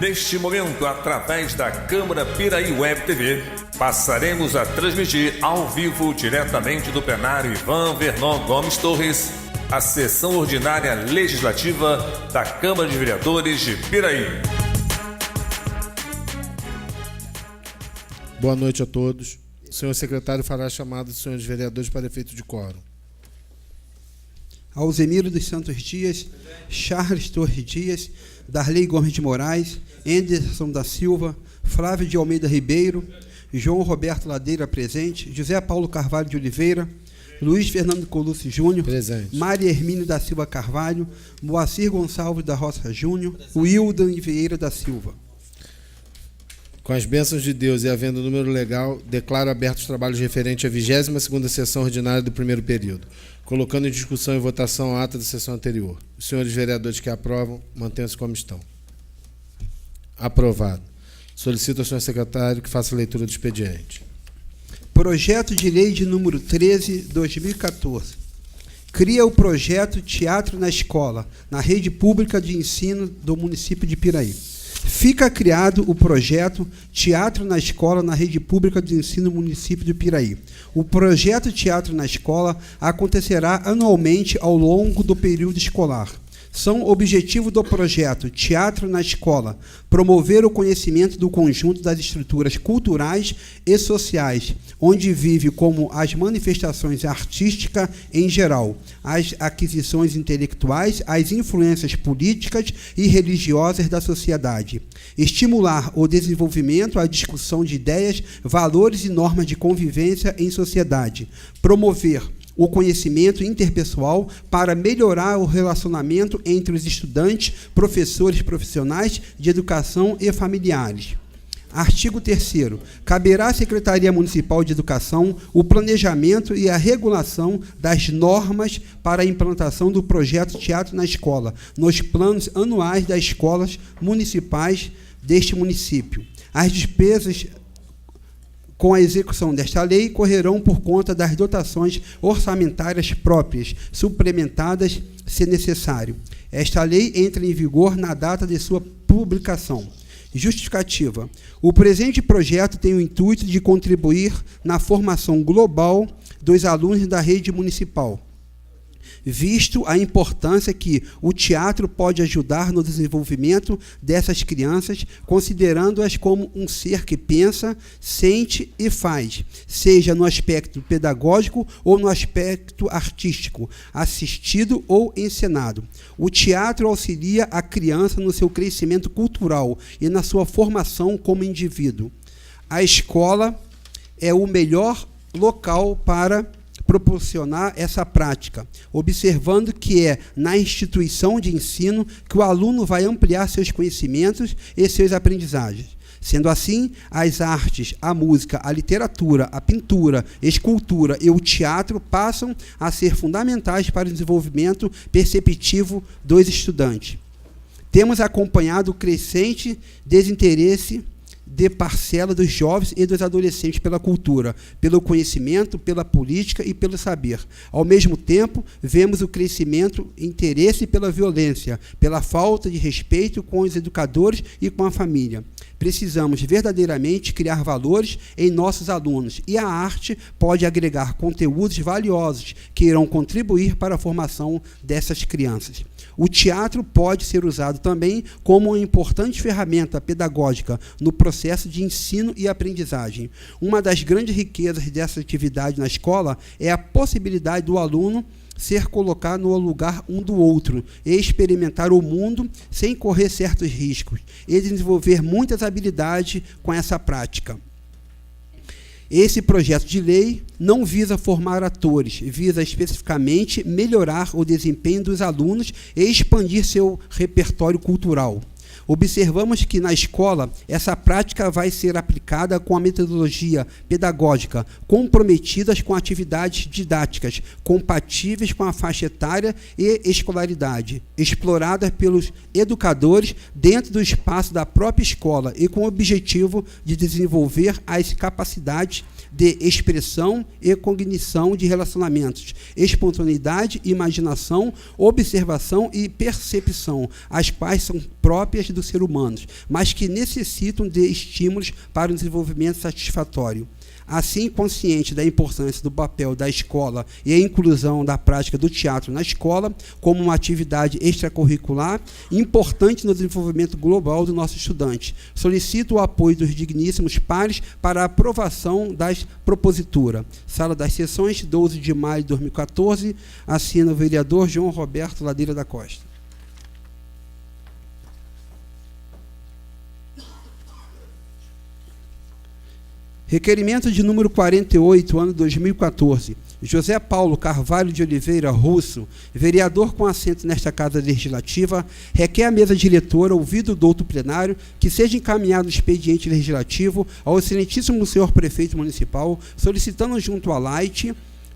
Neste momento, através da Câmara Piraí Web TV, passaremos a transmitir ao vivo, diretamente do plenário Ivan Vernon Gomes Torres, a sessão ordinária legislativa da Câmara de Vereadores de Piraí. Boa noite a todos. O senhor secretário fará a chamada dos senhores vereadores para efeito de quórum. Alzemiro dos Santos Dias, Charles Torres Dias, Darley Gomes de Moraes, Anderson da Silva, Flávio de Almeida Ribeiro, João Roberto Ladeira presente, José Paulo Carvalho de Oliveira, Luiz Fernando Colucci Júnior, presente. Maria Hermínio da Silva Carvalho, Moacir Gonçalves da Roça Júnior, Wildan Vieira da Silva. Com as bênçãos de Deus e havendo número legal, declaro abertos os trabalhos referentes à 22ª sessão ordinária do primeiro período, colocando em discussão e votação a ata da sessão anterior. Os senhores vereadores que aprovam, mantenham-se como estão. Aprovado. Solicito ao senhor secretário que faça a leitura do expediente. Projeto de lei de número 13/2014. Cria o projeto Teatro na Escola, na rede pública de ensino do município de Piraí. Fica criado o projeto Teatro na Escola, na rede pública de ensino do município de Piraí. O projeto Teatro na Escola acontecerá anualmente ao longo do período escolar. São objetivo do projeto Teatro na Escola promover o conhecimento do conjunto das estruturas culturais e sociais, onde vive como as manifestações artísticas em geral, as aquisições intelectuais, as influências políticas e religiosas da sociedade. Estimular o desenvolvimento, a discussão de ideias, valores e normas de convivência em sociedade. Promover o conhecimento interpessoal para melhorar o relacionamento entre os estudantes, professores profissionais de educação e familiares. Artigo 3º. Caberá à Secretaria Municipal de Educação o planejamento e a regulação das normas para a implantação do projeto Teatro na Escola, nos planos anuais das escolas municipais deste município. As despesas com a execução desta lei correrão por conta das dotações orçamentárias próprias, suplementadas, se necessário. Esta lei entra em vigor na data de sua publicação. Justificativa. O presente projeto tem o intuito de contribuir na formação global dos alunos da rede municipal, visto a importância que o teatro pode ajudar no desenvolvimento dessas crianças, considerando-as como um ser que pensa, sente e faz, seja no aspecto pedagógico ou no aspecto artístico, assistido ou encenado. O teatro auxilia a criança no seu crescimento cultural e na sua formação como indivíduo. A escola é o melhor local para proporcionar essa prática, observando que é na instituição de ensino que o aluno vai ampliar seus conhecimentos e suas aprendizagens. Sendo assim, as artes, a música, a literatura, a pintura, a escultura e o teatro passam a ser fundamentais para o desenvolvimento perceptivo dos estudantes. Temos acompanhado o crescente desinteresse de parcela dos jovens e dos adolescentes pela cultura, pelo conhecimento, pela política e pelo saber. Ao mesmo tempo, vemos o crescimento interesse pela violência, pela falta de respeito com os educadores e com a família. Precisamos verdadeiramente criar valores em nossos alunos e a arte pode agregar conteúdos valiosos que irão contribuir para a formação dessas crianças. O teatro pode ser usado também como uma importante ferramenta pedagógica no processo de ensino e aprendizagem. Uma das grandes riquezas dessa atividade na escola é a possibilidade do aluno ser colocado no lugar um do outro e experimentar o mundo sem correr certos riscos e desenvolver muitas habilidades com essa prática. Esse projeto de lei não visa formar atores, visa especificamente melhorar o desempenho dos alunos e expandir seu repertório cultural. Observamos que na escola essa prática vai ser aplicada com a metodologia pedagógica, comprometidas com atividades didáticas, compatíveis com a faixa etária e escolaridade, exploradas pelos educadores dentro do espaço da própria escola e com o objetivo de desenvolver as capacidades de expressão e cognição de relacionamentos, espontaneidade, imaginação, observação e percepção, as quais são próprias do ser humano, mas que necessitam de estímulos para o desenvolvimento satisfatório. Assim, consciente da importância do papel da escola e a inclusão da prática do teatro na escola como uma atividade extracurricular importante no desenvolvimento global do nosso estudante, solicito o apoio dos digníssimos pares para a aprovação das propositura. Sala das Sessões, 12 de maio de 2014, assina o vereador João Roberto Ladeira da Costa. Requerimento de número 48, ano 2014. José Paulo Carvalho de Oliveira Russo, vereador com assento nesta Casa Legislativa, requer à mesa diretora, ouvido o douto plenário, que seja encaminhado o expediente legislativo ao excelentíssimo senhor prefeito municipal, solicitando junto à Light,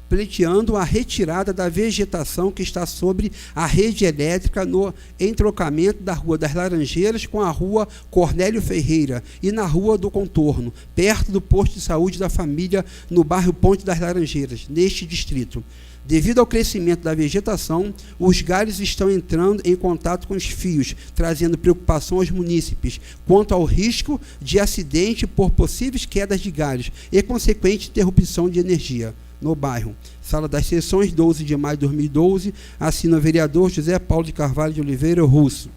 pleiteando a retirada da vegetação que está sobre a rede elétrica no entrocamento da Rua das Laranjeiras com a Rua Cornélio Ferreira e na Rua do Contorno, perto do posto de saúde da família, no bairro Ponte das Laranjeiras, neste distrito. Devido ao crescimento da vegetação, os galhos estão entrando em contato com os fios, trazendo preocupação aos munícipes quanto ao risco de acidente por possíveis quedas de galhos e consequente interrupção de energia no bairro. Sala das Sessões, 12 de maio de 2012, assina o vereador José Paulo de Carvalho de Oliveira Russo.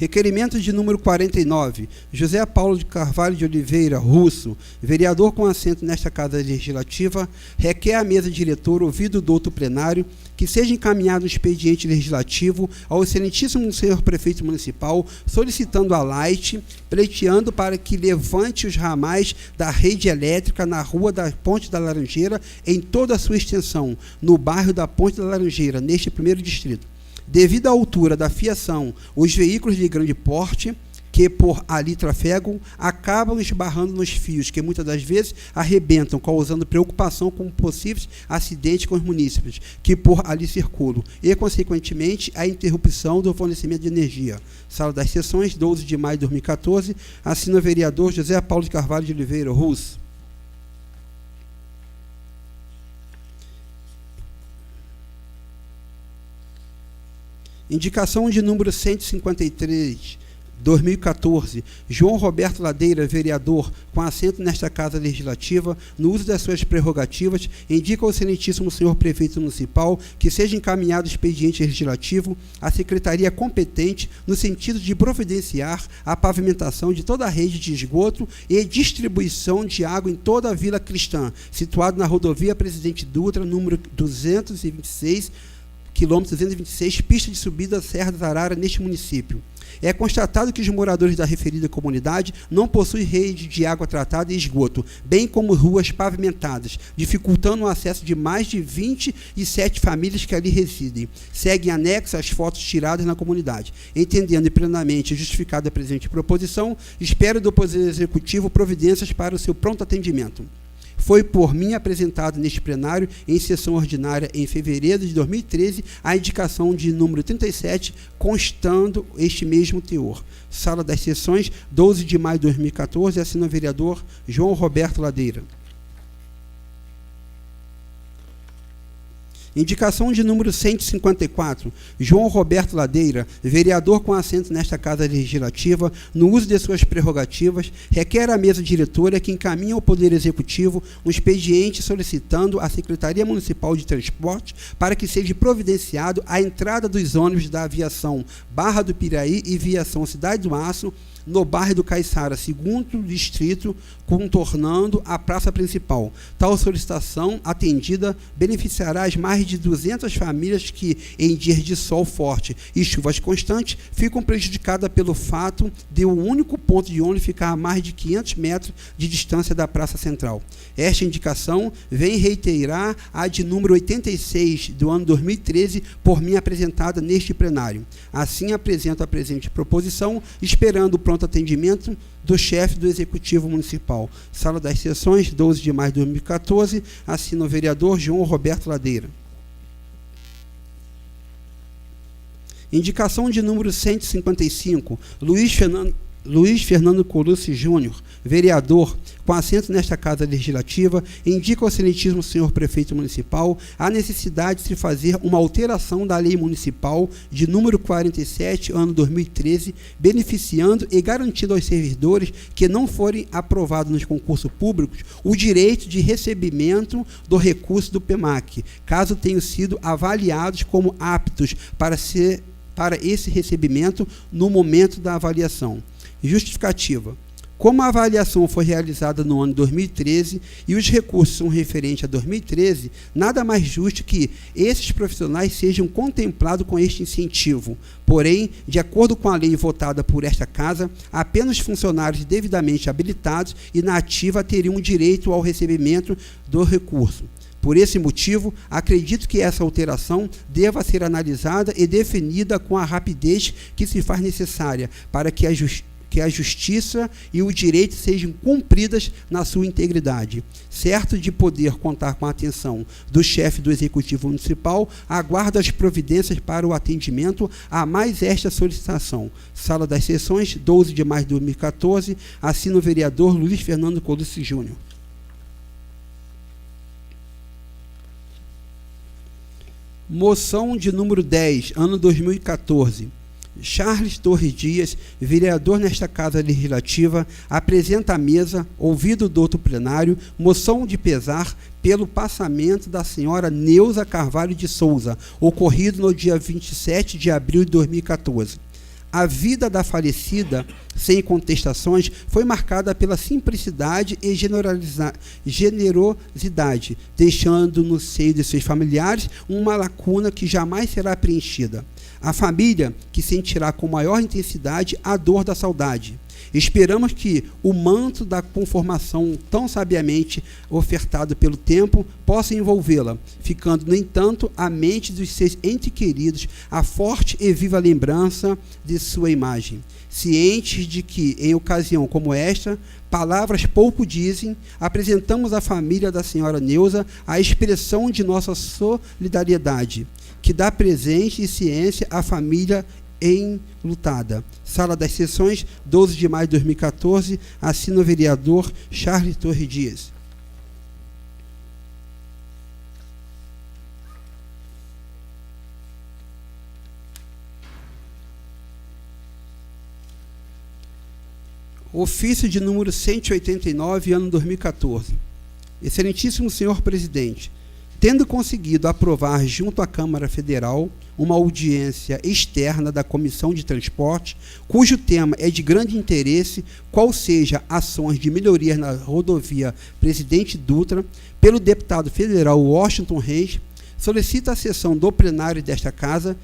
Requerimento de número 49, José Paulo de Carvalho de Oliveira Russo, vereador com assento nesta Casa Legislativa, requer à mesa diretora, ouvido o douto plenário, que seja encaminhado o expediente legislativo ao excelentíssimo senhor prefeito municipal, solicitando a Light, pleiteando para que levante os ramais da rede elétrica na Rua da Ponte da Laranjeira em toda a sua extensão, no bairro da Ponte da Laranjeira, neste primeiro distrito. Devido à altura da fiação, os veículos de grande porte que por ali trafegam acabam esbarrando nos fios, que muitas das vezes arrebentam, causando preocupação com possíveis acidentes com os munícipes que por ali circulam e, consequentemente, a interrupção do fornecimento de energia. Sala das Sessões, 12 de maio de 2014, assina o vereador José Paulo de Carvalho de Oliveira Russo. Indicação de número 153, 2014, João Roberto Ladeira, vereador, com assento nesta Casa Legislativa, no uso das suas prerrogativas, indica ao excelentíssimo senhor prefeito municipal que seja encaminhado o expediente legislativo à secretaria competente no sentido de providenciar a pavimentação de toda a rede de esgoto e distribuição de água em toda a Vila Cristã, situado na rodovia Presidente Dutra, número 226, quilômetro 226, pista de subida Serra da Arara, neste município. É constatado que os moradores da referida comunidade não possuem rede de água tratada e esgoto, bem como ruas pavimentadas, dificultando o acesso de mais de 27 famílias que ali residem. Seguem anexas as fotos tiradas na comunidade. Entendendo plenamente justificada a presente proposição, espero do Poder Executivo providências para o seu pronto atendimento. Foi por mim apresentado neste plenário, em sessão ordinária em fevereiro de 2013, a indicação de número 37, constando este mesmo teor. Sala das Sessões, 12 de maio de 2014, assina o vereador João Roberto Ladeira. Indicação de número 154, João Roberto Ladeira, vereador com assento nesta Casa Legislativa, no uso de suas prerrogativas, requer à mesa diretora que encaminhe ao Poder Executivo um expediente solicitando à Secretaria Municipal de Transporte para que seja providenciado a entrada dos ônibus da aviação Barra do Piraí e viação Cidade do Aço, no bairro do Caiçara, segundo distrito, contornando a praça principal. Tal solicitação atendida beneficiará as mais de 200 famílias que, em dias de sol forte e chuvas constantes, ficam prejudicadas pelo fato de o único ponto de ônibus ficar a mais de 500 metros de distância da praça central. Esta indicação vem reiterar a de número 86 do ano 2013, por mim apresentada neste plenário. Assim, apresento a presente proposição, esperando o pronto atendimento do chefe do Executivo Municipal. Sala das Sessões, 12 de maio de 2014, assina o vereador João Roberto Ladeira. Indicação de número 155, Luiz Fernando Luiz Fernando Colucci Júnior, vereador, com assento nesta Casa Legislativa, indica ao excelentíssimo senhor prefeito municipal a necessidade de se fazer uma alteração da lei municipal de número 47, ano 2013, beneficiando e garantindo aos servidores que não forem aprovados nos concursos públicos o direito de recebimento do recurso do PEMAC, caso tenham sido avaliados como aptos para esse recebimento no momento da avaliação. Justificativa. Como a avaliação foi realizada no ano 2013 e os recursos são referentes a 2013, nada mais justo que esses profissionais sejam contemplados com este incentivo. Porém, de acordo com a lei votada por esta Casa, apenas funcionários devidamente habilitados e na ativa teriam direito ao recebimento do recurso. Por esse motivo, acredito que essa alteração deva ser analisada e definida com a rapidez que se faz necessária para que a justiça e o direito sejam cumpridas na sua integridade. Certo de poder contar com a atenção do chefe do Executivo Municipal, aguardo as providências para o atendimento a mais esta solicitação. Sala das Sessões, 12 de maio de 2014, assina o vereador Luiz Fernando Colucci Júnior. Moção de número 10, ano 2014. Charles Torres Dias, vereador nesta Casa Legislativa, apresenta à mesa, ouvido o douto plenário, moção de pesar pelo passamento da senhora Neuza Carvalho de Souza, ocorrido no dia 27 de abril de 2014. A vida da falecida, sem contestações, foi marcada pela simplicidade e generosidade, deixando no seio de seus familiares uma lacuna que jamais será preenchida. A família que sentirá com maior intensidade a dor da saudade. Esperamos que o manto da conformação tão sabiamente ofertado pelo tempo possa envolvê-la, ficando, no entanto, à mente dos seus entes queridos a forte e viva lembrança de sua imagem. Cientes de que, em ocasião como esta, palavras pouco dizem, apresentamos à família da senhora Neuza a expressão de nossa solidariedade, que dá presente e ciência à família enlutada. Sala das Sessões, 12 de maio de 2014, assina o vereador Charles Torres Dias. Ofício de número 189, ano 2014. Excelentíssimo senhor presidente, tendo conseguido aprovar junto à Câmara Federal uma audiência externa da Comissão de Transporte, cujo tema é de grande interesse, qual seja ações de melhoria na rodovia Presidente Dutra, pelo deputado federal Washington Reis, solicita a sessão do plenário desta Casa,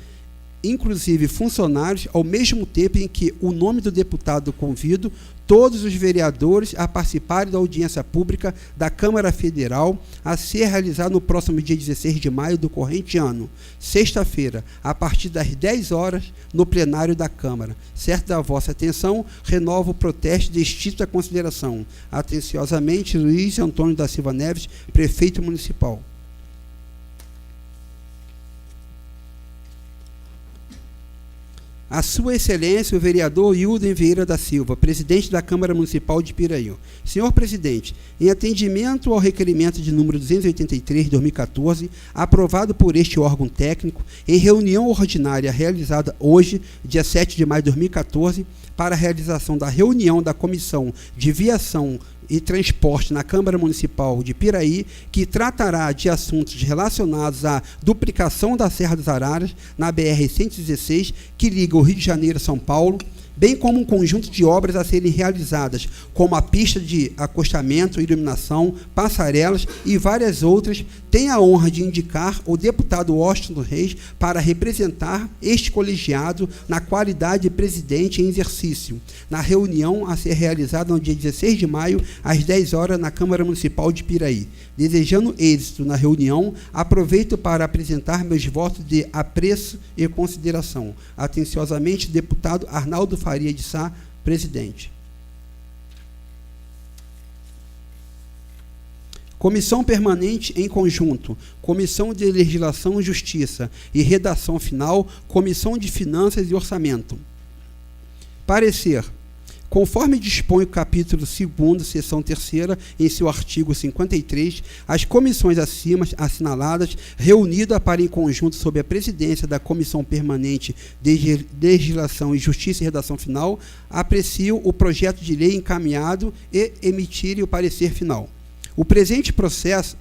inclusive funcionários, ao mesmo tempo em que o nome do deputado convido todos os vereadores a participarem da audiência pública da Câmara Federal a ser realizada no próximo dia 16 de maio do corrente ano, sexta-feira, a partir das 10 horas, no plenário da Câmara. Certo da vossa atenção, renovo o protesto de estrita consideração. Atenciosamente, Luiz Antônio da Silva Neves, prefeito municipal. A sua excelência, o vereador Hilden Vieira da Silva, presidente da Câmara Municipal de Piraí. Senhor presidente, em atendimento ao requerimento de número 283, de 2014, aprovado por este órgão técnico, em reunião ordinária realizada hoje, dia 7 de maio de 2014, para a realização da reunião da Comissão de Viação e Transporte na Câmara Municipal de Piraí, que tratará de assuntos relacionados à duplicação da Serra das Araras, na BR-116, que liga o Rio de Janeiro a São Paulo, bem como um conjunto de obras a serem realizadas, como a pista de acostamento, iluminação, passarelas e várias outras, tem a honra de indicar o deputado Washington Reis para representar este colegiado na qualidade de presidente em exercício, na reunião a ser realizada no dia 16 de maio, às 10 horas, na Câmara Municipal de Piraí. Desejando êxito na reunião, aproveito para apresentar meus votos de apreço e consideração. Atenciosamente, deputado Arnaldo Faria de Sá, presidente. Comissão permanente em conjunto, Comissão de Legislação e Justiça e redação final, Comissão de Finanças e Orçamento. Parecer. Conforme dispõe o capítulo 2º, seção 3ª, em seu artigo 53, as comissões acima assinaladas, reunidas para em conjunto sob a presidência da Comissão Permanente de Legislação e Justiça e Redação Final, apreciam o projeto de lei encaminhado e emitirem o parecer final. O presente processo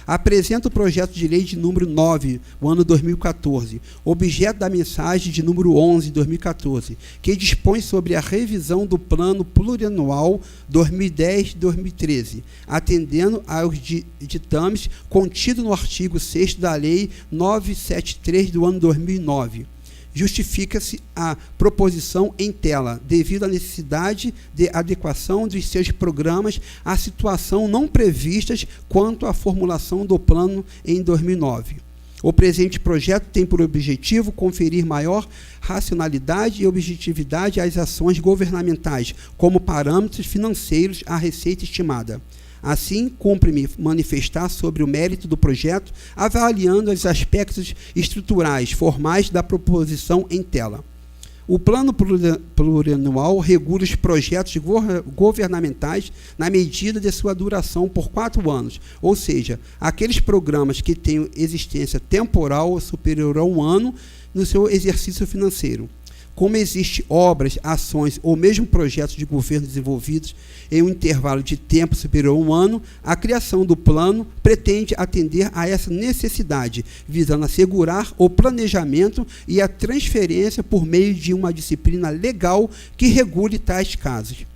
apresenta o projeto de lei de número 9, o ano 2014, objeto da mensagem de número 11, 2014, que dispõe sobre a revisão do Plano Plurianual 2010-2013, atendendo aos ditames contidos no artigo 6º da Lei 973 do ano 2009. Justifica-se a proposição em tela, devido à necessidade de adequação dos seus programas à situação não previstas quanto à formulação do plano em 2009. O presente projeto tem por objetivo conferir maior racionalidade e objetividade às ações governamentais, como parâmetros financeiros à receita estimada. Assim, cumpre-me manifestar sobre o mérito do projeto, avaliando os aspectos estruturais, formais da proposição em tela. O Plano Plurianual regula os projetos governamentais na medida de sua duração por 4 anos, ou seja, aqueles programas que tenham existência temporal superior a 1 ano no seu exercício financeiro. Como existem obras, ações ou mesmo projetos de governo desenvolvidos em um intervalo de tempo superior a 1 ano, a criação do plano pretende atender a essa necessidade, visando assegurar o planejamento e a transferência por meio de uma disciplina legal que regule tais casos.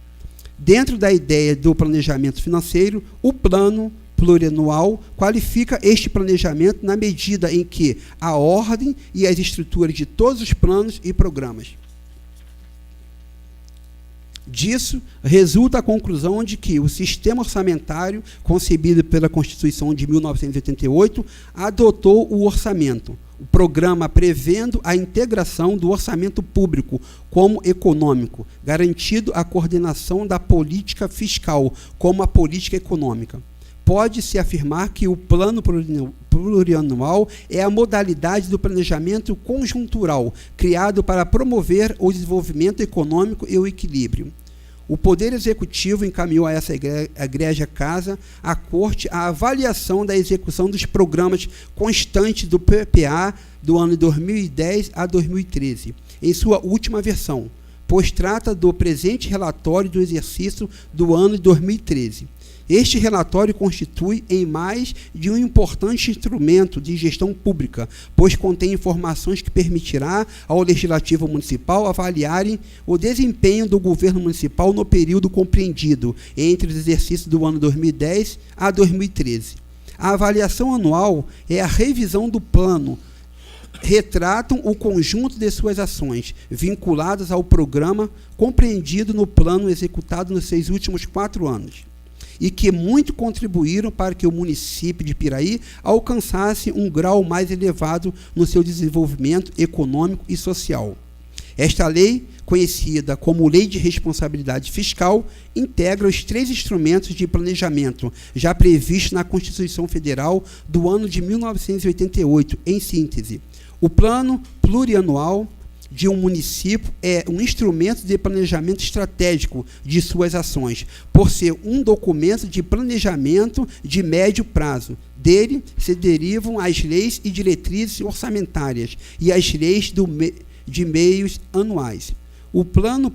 Dentro da ideia do planejamento financeiro, o plano plurianual qualifica este planejamento na medida em que a ordem e as estruturas de todos os planos e programas. Disso, resulta a conclusão de que o sistema orçamentário, concebido pela Constituição de 1988, adotou o orçamento, o programa prevendo a integração do orçamento público como econômico, garantindo a coordenação da política fiscal como a política econômica. Pode-se afirmar que o plano plurianual é a modalidade do planejamento conjuntural, criado para promover o desenvolvimento econômico e o equilíbrio. O Poder Executivo encaminhou a essa egrégia casa, à Corte, a avaliação da execução dos programas constantes do PPA do ano 2010 a 2013, em sua última versão, pois trata do presente relatório do exercício do ano de 2013. Este relatório constitui em mais de um importante instrumento de gestão pública, pois contém informações que permitirá ao Legislativo Municipal avaliarem o desempenho do governo municipal no período compreendido entre os exercícios do ano 2010 a 2013. A avaliação anual é a revisão do plano, retratam o conjunto de suas ações, vinculadas ao programa compreendido no plano executado nos seus últimos 4 anos. E que muito contribuíram para que o município de Piraí alcançasse um grau mais elevado no seu desenvolvimento econômico e social. Esta lei, conhecida como Lei de Responsabilidade Fiscal, integra os 3 instrumentos de planejamento já previstos na Constituição Federal do ano de 1988, em síntese. O Plano Plurianual de um município é um instrumento de planejamento estratégico de suas ações, por ser um documento de planejamento de médio prazo. Dele se derivam as leis e diretrizes orçamentárias e as leis de meios anuais. O plano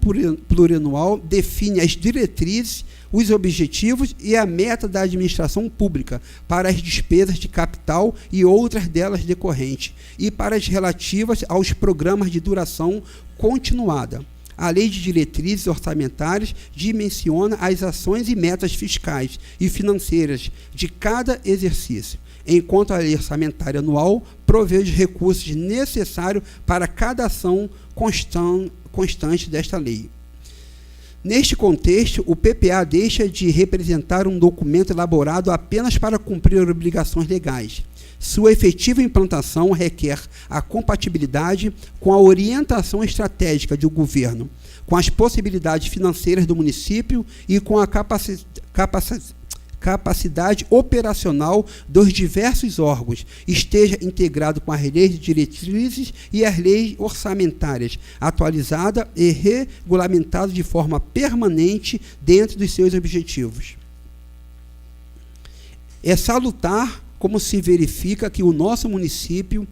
plurianual define as diretrizes, os objetivos e a meta da administração pública para as despesas de capital e outras delas decorrentes, e para as relativas aos programas de duração continuada. A Lei de Diretrizes Orçamentárias dimensiona as ações e metas fiscais e financeiras de cada exercício, enquanto a Lei Orçamentária Anual provê os recursos necessários para cada ação constante desta lei. Neste contexto, o PPA deixa de representar um documento elaborado apenas para cumprir obrigações legais. Sua efetiva implantação requer a compatibilidade com a orientação estratégica do governo, com as possibilidades financeiras do município e com a capacidade operacional dos diversos órgãos, esteja integrado com as leis de diretrizes e as leis orçamentárias, atualizada e regulamentado de forma permanente dentro dos seus objetivos. É salutar como se verifica que o nosso município,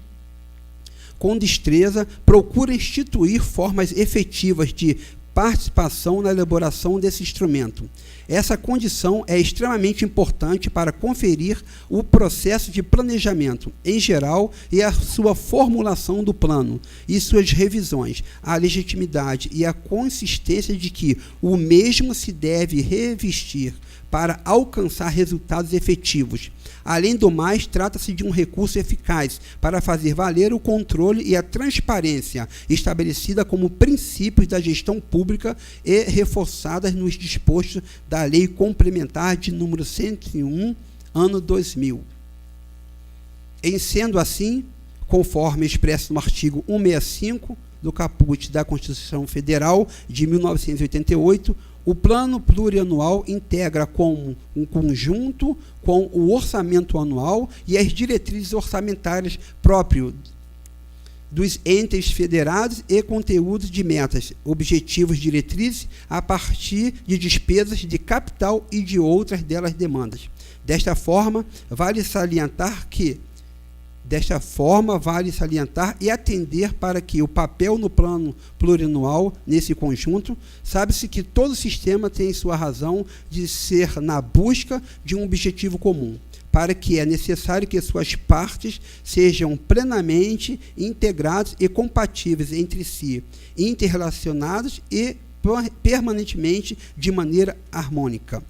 com destreza, procura instituir formas efetivas de participação na elaboração desse instrumento. Essa condição é extremamente importante para conferir o processo de planejamento em geral e a sua formulação do plano e suas revisões, a legitimidade e a consistência de que o mesmo se deve revestir para alcançar resultados efetivos. Além do mais, trata-se de um recurso eficaz para fazer valer o controle e a transparência estabelecida como princípios da gestão pública e reforçadas nos dispostos da Lei Complementar de número 101, ano 2000. Em sendo assim, conforme expresso no artigo 165 do caput da Constituição Federal de 1988, o plano plurianual integra como um conjunto com o orçamento anual e as diretrizes orçamentárias próprias dos entes federados e conteúdos de metas, objetivos, diretrizes, a partir de despesas de capital e de outras delas demandas. Desta forma, vale salientar e atender para que o papel no plano plurianual, nesse conjunto, sabe-se que todo sistema tem sua razão de ser na busca de um objetivo comum, para que é necessário que suas partes sejam plenamente integradas e compatíveis entre si, interrelacionadas e permanentemente de maneira harmônica.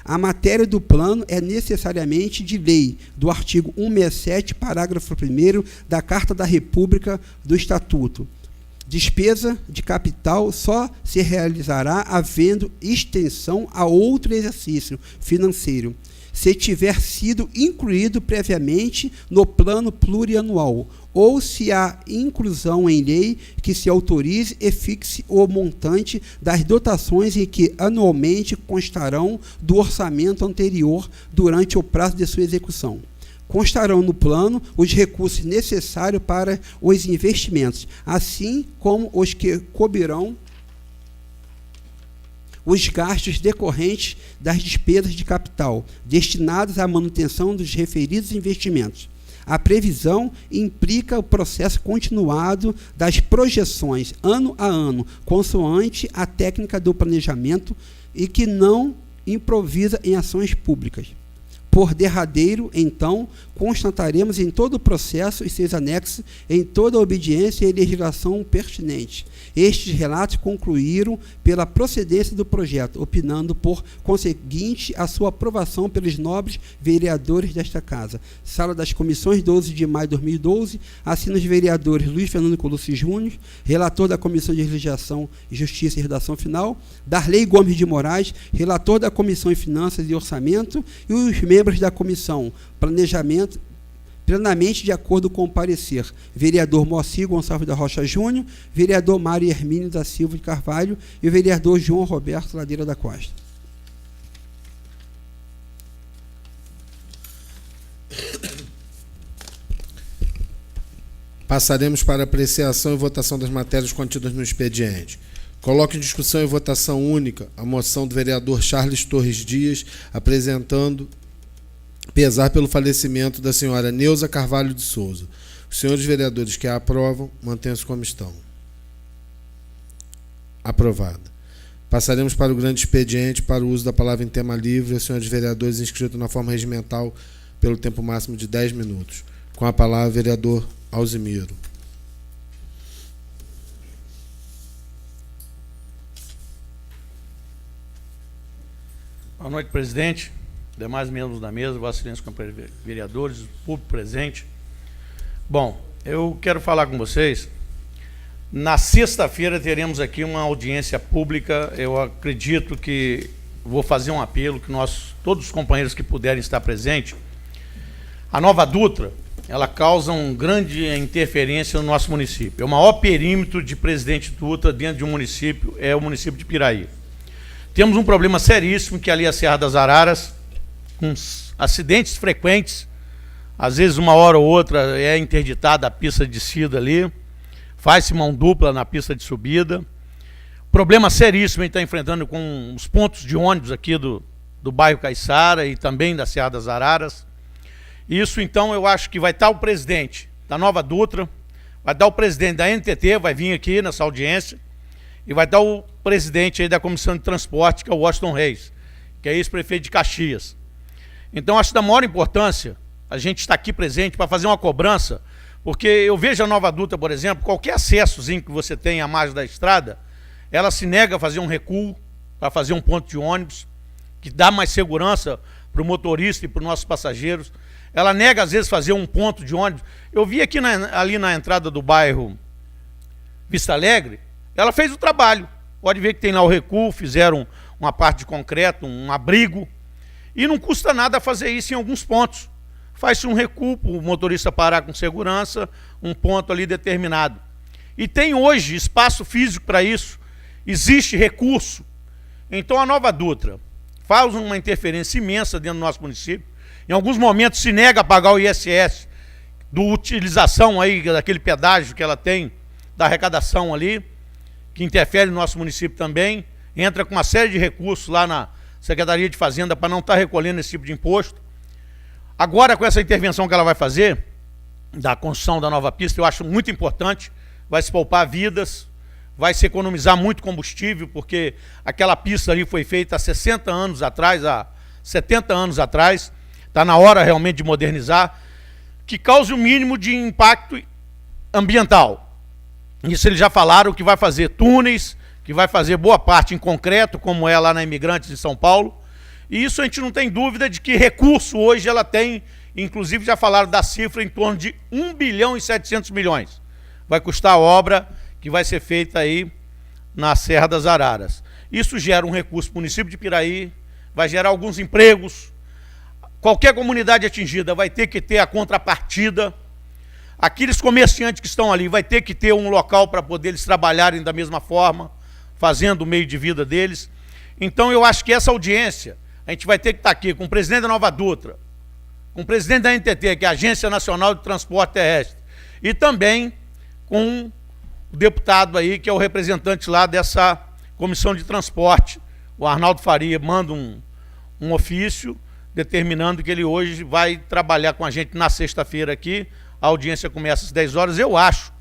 A matéria do plano é necessariamente de lei, do artigo 167, parágrafo 1º da Carta da República do Estatuto. Despesa de capital só se realizará havendo extensão a outro exercício financeiro, se tiver sido incluído previamente no plano plurianual, ou se há inclusão em lei que se autorize e fixe o montante das dotações em que anualmente constarão do orçamento anterior durante o prazo de sua execução. Constarão no plano os recursos necessários para os investimentos, assim como os que cobrirão os gastos decorrentes das despesas de capital, destinadas à manutenção dos referidos investimentos. A previsão implica o processo continuado das projeções, ano a ano, consoante a técnica do planejamento e que não improvisa em ações públicas. Por derradeiro, então, constataremos em todo o processo e seus anexos, em toda a obediência e legislação pertinente. Estes relatos concluíram pela procedência do projeto, opinando por conseguinte a sua aprovação pelos nobres vereadores desta Casa. Sala das Comissões, 12 de maio de 2012, assina os vereadores Luiz Fernando Colucci Júnior, relator da Comissão de Legislação, Justiça e Redação Final, Darley Gomes de Moraes, relator da Comissão de Finanças e Orçamento, e os membros da Comissão Planejamento, plenamente de acordo com o parecer, vereador Moacir Gonçalves da Rocha Júnior, vereador Mário Hermínio da Silva de Carvalho e o vereador João Roberto Ladeira da Costa. Passaremos para apreciação e votação das matérias contidas no expediente. Coloco em discussão e votação única a moção do vereador Charles Torres Dias, apresentando pesar pelo falecimento da senhora Neuza Carvalho de Souza. Os senhores vereadores que a aprovam, mantenham-se como estão. Aprovada. Passaremos para o grande expediente para o uso da palavra em tema livre. Os senhores vereadores inscritos na forma regimental pelo tempo máximo de 10 minutos. Com a palavra, vereador Alzimiro. Boa noite, presidente, demais membros da mesa, Vossa Excelência, companheiros vereadores, público presente. Bom, eu quero falar com vocês. Na sexta-feira teremos aqui uma audiência pública. Eu acredito que vou fazer um apelo que todos os companheiros que puderem estar presentes. A nova Dutra, ela causa uma grande interferência no nosso município. É o maior perímetro de Presidente Dutra dentro de um município, é o município de Piraí. Temos um problema seríssimo, que ali é a Serra das Araras, com acidentes frequentes. Às vezes, uma hora ou outra, é interditada a pista de descida ali. Faz-se mão dupla na pista de subida. Problema seríssimo a gente está enfrentando com os pontos de ônibus aqui do bairro Caiçara e também da Serra das Araras. Isso, então, eu acho que vai estar o presidente da Nova Dutra, vai estar o presidente da NTT, vai vir aqui nessa audiência, e vai estar o presidente aí da Comissão de Transporte, que é o Washington Reis, que é ex-prefeito de Caxias. Então, acho da maior importância a gente estar aqui presente para fazer uma cobrança, porque eu vejo a Nova Dutra, por exemplo, qualquer acessozinho que você tem à margem da estrada, ela se nega a fazer um recuo para fazer um ponto de ônibus, que dá mais segurança para o motorista e para os nossos passageiros. Ela nega, às vezes, fazer um ponto de ônibus. Eu vi aqui ali na entrada do bairro Vista Alegre, ela fez o trabalho. Pode ver que tem lá o recuo, fizeram uma parte de concreto, um abrigo, e não custa nada fazer isso em alguns pontos. Faz-se um recuo, o motorista parar com segurança, um ponto ali determinado. E tem hoje espaço físico para isso, existe recurso. Então a Nova Dutra faz uma interferência imensa dentro do nosso município. Em alguns momentos se nega a pagar o ISS da utilização aí daquele pedágio que ela tem, da arrecadação ali, que interfere no nosso município também. Entra com uma série de recursos lá na Secretaria de Fazenda para não estar recolhendo esse tipo de imposto. Agora, com essa intervenção que ela vai fazer, da construção da nova pista, eu acho muito importante, vai se poupar vidas, vai se economizar muito combustível, porque aquela pista ali foi feita há 60 anos atrás, há 70 anos atrás, está na hora realmente de modernizar, que cause o mínimo de impacto ambiental. Isso eles já falaram que vai fazer túneis, que vai fazer boa parte em concreto, como é lá na Imigrantes de São Paulo, e isso a gente não tem dúvida de que recurso hoje ela tem, inclusive já falaram da cifra em torno de 1 bilhão e 700 milhões. Vai custar a obra que vai ser feita aí na Serra das Araras. Isso gera um recurso para o município de Piraí, vai gerar alguns empregos. Qualquer comunidade atingida vai ter que ter a contrapartida. Aqueles comerciantes que estão ali vai ter que ter um local para poder eles trabalharem da mesma forma, fazendo o meio de vida deles. Então eu acho que essa audiência, a gente vai ter que estar aqui com o presidente da Nova Dutra, com o presidente da NTT, que é a Agência Nacional de Transporte Terrestre, e também com o deputado aí, que é o representante lá dessa Comissão de Transporte, o Arnaldo Faria, manda um ofício determinando que ele hoje vai trabalhar com a gente na sexta-feira aqui. A audiência começa às 10 horas. Eu acho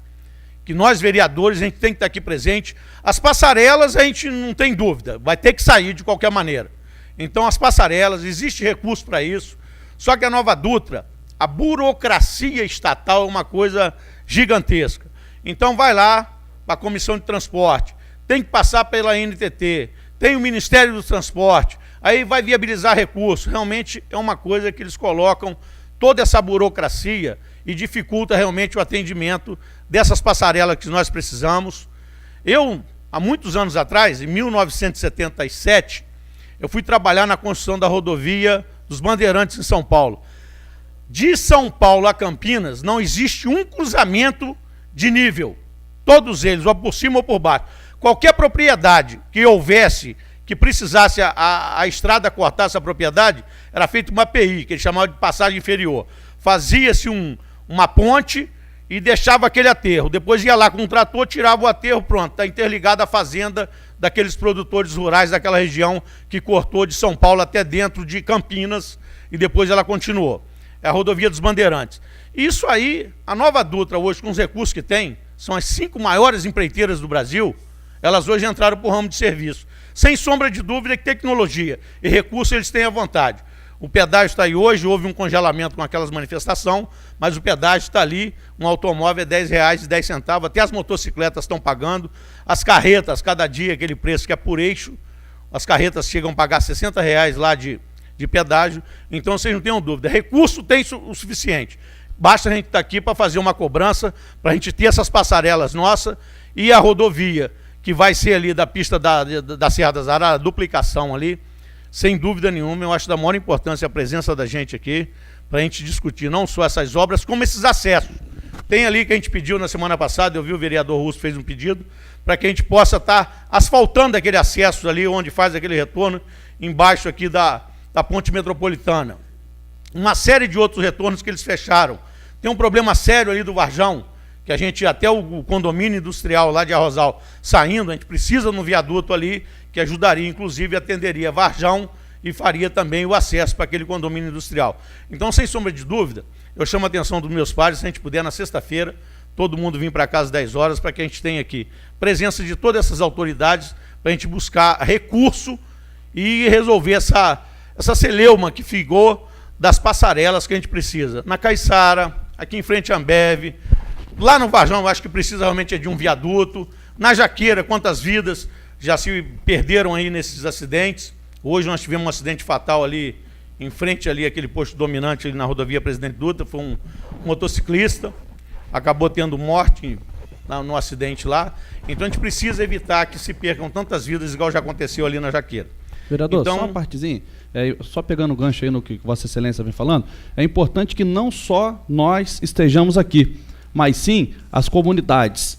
que nós, vereadores, a gente tem que estar aqui presente. As passarelas, a gente não tem dúvida, vai ter que sair de qualquer maneira. Então, as passarelas, existe recurso para isso. Só que a Nova Dutra, a burocracia estatal é uma coisa gigantesca. Então, vai lá para a Comissão de Transporte, tem que passar pela NTT, tem o Ministério do Transporte, aí vai viabilizar recursos. Realmente é uma coisa que eles colocam toda essa burocracia e dificulta realmente o atendimento dessas passarelas que nós precisamos. Eu, há muitos anos atrás, em 1977, eu fui trabalhar na construção da rodovia dos Bandeirantes em São Paulo. De São Paulo a Campinas, não existe um cruzamento de nível. Todos eles, ou por cima ou por baixo. Qualquer propriedade que houvesse, que precisasse a estrada cortar essa propriedade, era feita uma API, que eles chamavam de passagem inferior. Fazia-se uma ponte e deixava aquele aterro. Depois ia lá com um trator, tirava o aterro, pronto, está interligada à fazenda daqueles produtores rurais daquela região que cortou de São Paulo até dentro de Campinas e depois ela continuou. É a rodovia dos Bandeirantes. Isso aí, a Nova Dutra hoje, com os recursos que tem, são as 5 maiores empreiteiras do Brasil, elas hoje entraram para o ramo de serviço. Sem sombra de dúvida que tecnologia e recursos eles têm à vontade. O pedágio está aí hoje, houve um congelamento com aquelas manifestações, mas o pedágio está ali, um automóvel é R$10,10, até as motocicletas estão pagando, as carretas, cada dia aquele preço que é por eixo, as carretas chegam a pagar R$60 lá de pedágio, então vocês não tenham dúvida, recurso tem o suficiente, basta a gente estar aqui para fazer uma cobrança, para a gente ter essas passarelas nossas e a rodovia, que vai ser ali da pista da Serra das Araras, a duplicação ali, sem dúvida nenhuma. Eu acho da maior importância a presença da gente aqui, para a gente discutir não só essas obras, como esses acessos. Tem ali que a gente pediu na semana passada, eu vi o vereador Russo fez um pedido, para que a gente possa estar asfaltando aquele acesso ali, onde faz aquele retorno, embaixo aqui da da ponte metropolitana. Uma série de outros retornos que eles fecharam. Tem um problema sério ali do Varjão, que a gente, até o condomínio industrial lá de Arrozal saindo, a gente precisa de um viaduto ali, que ajudaria, inclusive, atenderia Varjão e faria também o acesso para aquele condomínio industrial. Então, sem sombra de dúvida, eu chamo a atenção dos meus pares, se a gente puder, na sexta-feira, todo mundo vir para casa às 10 horas, para que a gente tenha aqui presença de todas essas autoridades, para a gente buscar recurso e resolver essa celeuma que ficou das passarelas que a gente precisa. Na Caiçara, aqui em frente à Ambev, lá no Varjão, eu acho que precisa realmente de um viaduto. Na Jaqueira, quantas vidas já se perderam aí nesses acidentes. Hoje nós tivemos um acidente fatal ali, em frente ali, aquele posto dominante ali na rodovia Presidente Dutra, foi um motociclista, acabou tendo morte no acidente lá. Então a gente precisa evitar que se percam tantas vidas, igual já aconteceu ali na Jaqueira. Vereador, então, só uma partezinha, só pegando o gancho aí no que Vossa Excelência vem falando, é importante que não só nós estejamos aqui, mas sim as comunidades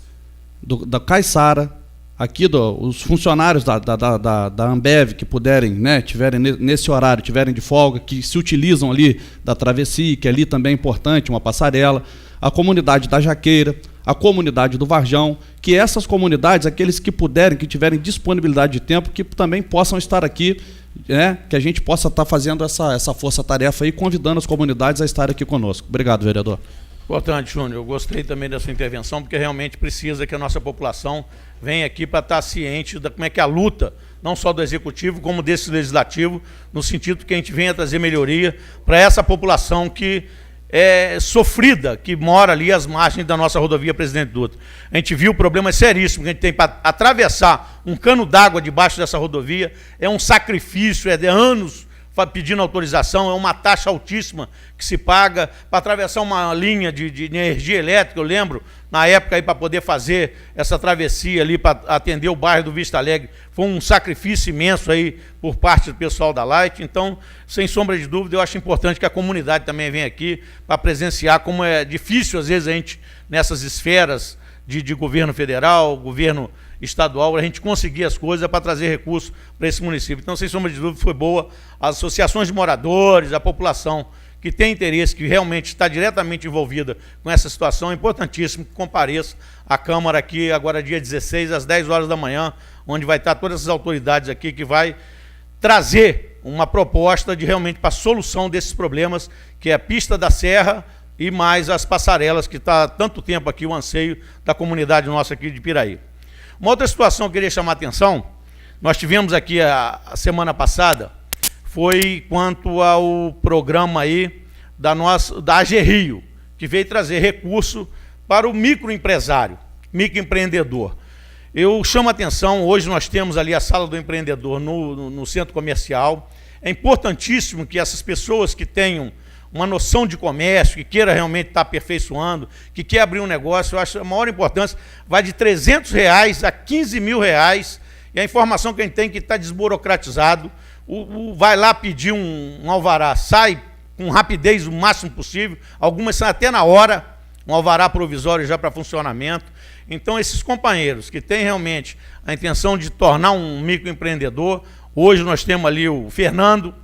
da Caiçara, aqui os funcionários da Ambev que puderem, né, tiverem nesse horário, tiverem de folga, que se utilizam ali da travessia, que ali também é importante, uma passarela, a comunidade da Jaqueira, a comunidade do Varjão, que essas comunidades, aqueles que puderem, que tiverem disponibilidade de tempo, que também possam estar aqui, né, que a gente possa estar fazendo essa força-tarefa aí, convidando as comunidades a estar aqui conosco. Obrigado, vereador. Importante, Júnior. Eu gostei também da sua intervenção, porque realmente precisa que a nossa população venha aqui para estar ciente de como é que é a luta, não só do Executivo, como desse Legislativo, no sentido que a gente venha trazer melhoria para essa população que é sofrida, que mora ali às margens da nossa rodovia Presidente Dutra. A gente viu problemas seríssimos que a gente tem para atravessar um cano d'água debaixo dessa rodovia, é um sacrifício, é de anos pedindo autorização, é uma taxa altíssima que se paga para atravessar uma linha de energia elétrica. Eu lembro, na época, para poder fazer essa travessia ali, para atender o bairro do Vista Alegre, foi um sacrifício imenso aí por parte do pessoal da Light. Então, sem sombra de dúvida, eu acho importante que a comunidade também venha aqui para presenciar como é difícil, às vezes, a gente, nessas esferas de governo federal, governo estadual, a gente conseguir as coisas para trazer recursos para esse município. Então, sem sombra de dúvida, foi boa. As associações de moradores, a população que tem interesse, que realmente está diretamente envolvida com essa situação, é importantíssimo que compareça à Câmara aqui, agora dia 16, às 10 horas da manhã, onde vai estar todas essas autoridades aqui, que vai trazer uma proposta de realmente para a solução desses problemas, que é a pista da Serra e mais as passarelas, que está há tanto tempo aqui o anseio da comunidade nossa aqui de Piraí. Uma outra situação que eu queria chamar a atenção, nós tivemos aqui a semana passada, foi quanto ao programa aí da AG Rio, que veio trazer recurso para o microempresário, microempreendedor. Eu chamo a atenção, hoje nós temos ali a Sala do Empreendedor no centro comercial. É importantíssimo que essas pessoas que tenham uma noção de comércio, que queira realmente estar aperfeiçoando, que quer abrir um negócio, eu acho a maior importância, vai de R$300 a R$15.000, e a informação que a gente tem é que está desburocratizado, vai lá pedir um alvará, sai com rapidez o máximo possível, algumas saem até na hora, um alvará provisório já para funcionamento. Então, esses companheiros que têm realmente a intenção de tornar um microempreendedor, hoje nós temos ali o Fernando,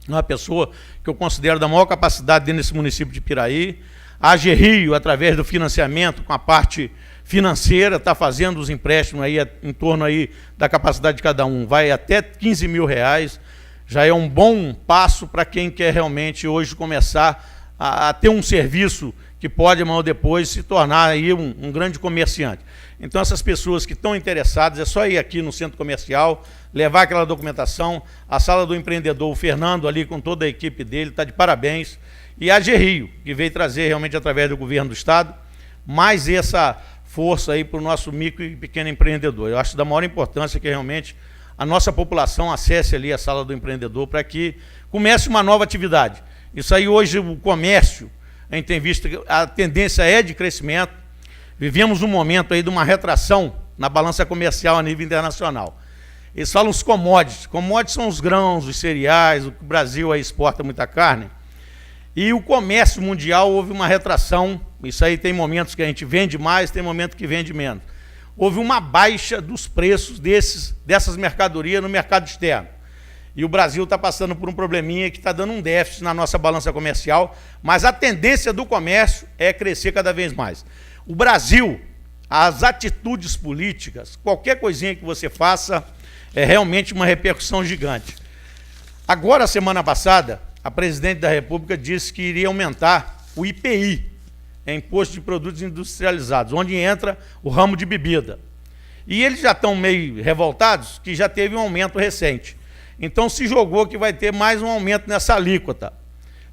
uma pessoa que eu considero da maior capacidade dentro desse município de Piraí. A AG Rio, através do financiamento, com a parte financeira, está fazendo os empréstimos aí em torno aí da capacidade de cada um, vai até R$15.000, já é um bom passo para quem quer realmente hoje começar a ter um serviço que pode, amanhã ou depois, se tornar aí um grande comerciante. Então, essas pessoas que estão interessadas, é só ir aqui no centro comercial, levar aquela documentação, a Sala do Empreendedor, o Fernando ali com toda a equipe dele, está de parabéns, e a AG Rio, que veio trazer realmente através do governo do Estado, mais essa força aí para o nosso micro e pequeno empreendedor. Eu acho da maior importância que realmente a nossa população acesse ali a Sala do Empreendedor para que comece uma nova atividade. Isso aí hoje, o comércio, a gente tem visto que a tendência é de crescimento. Vivemos um momento aí de uma retração na balança comercial a nível internacional. Eles falam os commodities. Commodities são os grãos, os cereais, o Brasil aí exporta muita carne. E o comércio mundial houve uma retração. Isso aí tem momentos que a gente vende mais, tem momentos que vende menos. Houve uma baixa dos preços dessas mercadorias no mercado externo. E o Brasil está passando por um probleminha que está dando um déficit na nossa balança comercial, mas a tendência do comércio é crescer cada vez mais. O Brasil, as atitudes políticas, qualquer coisinha que você faça, é realmente uma repercussão gigante. Agora, semana passada, a presidente da República disse que iria aumentar o IPI, Imposto de Produtos Industrializados, onde entra o ramo de bebida. E eles já estão meio revoltados, que já teve um aumento recente. Então se jogou que vai ter mais um aumento nessa alíquota.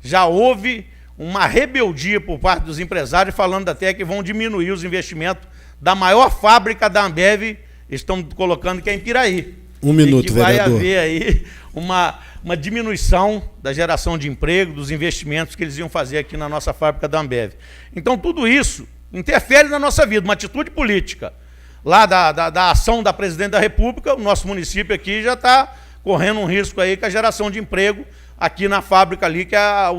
Já houve uma rebeldia por parte dos empresários, falando até que vão diminuir os investimentos da maior fábrica da Ambev, estão colocando que é em Piraí. Um minuto, e que vai vereador. haver aí uma diminuição da geração de emprego, dos investimentos que eles iam fazer aqui na nossa fábrica da Ambev. Então tudo isso interfere na nossa vida, uma atitude política. Lá da ação da presidente da República, o nosso município aqui já está correndo um risco aí com a geração de emprego aqui na fábrica ali, que é a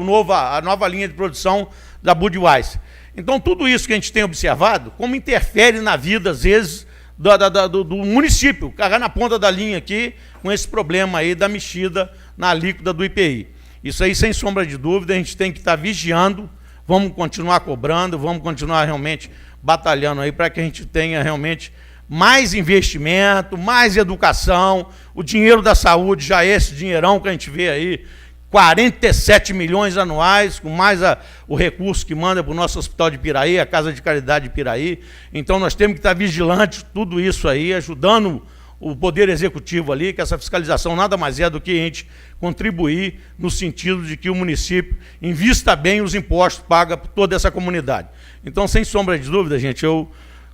nova linha de produção da Budweiser. Então, tudo isso que a gente tem observado, como interfere na vida, às vezes, do município, carregar na ponta da linha aqui, com esse problema aí da mexida na alíquota do IPI. Isso aí, sem sombra de dúvida, a gente tem que estar vigiando, vamos continuar cobrando, vamos continuar realmente batalhando aí para que a gente tenha realmente mais investimento, mais educação, o dinheiro da saúde, já esse dinheirão que a gente vê aí, 47 milhões anuais, com mais o recurso que manda para o nosso hospital de Piraí, a Casa de Caridade de Piraí. Então nós temos que estar vigilantes, tudo isso aí, ajudando o Poder Executivo ali, que essa fiscalização nada mais é do que a gente contribuir no sentido de que o município invista bem os impostos pagos por toda essa comunidade. Então, sem sombra de dúvida, gente, eu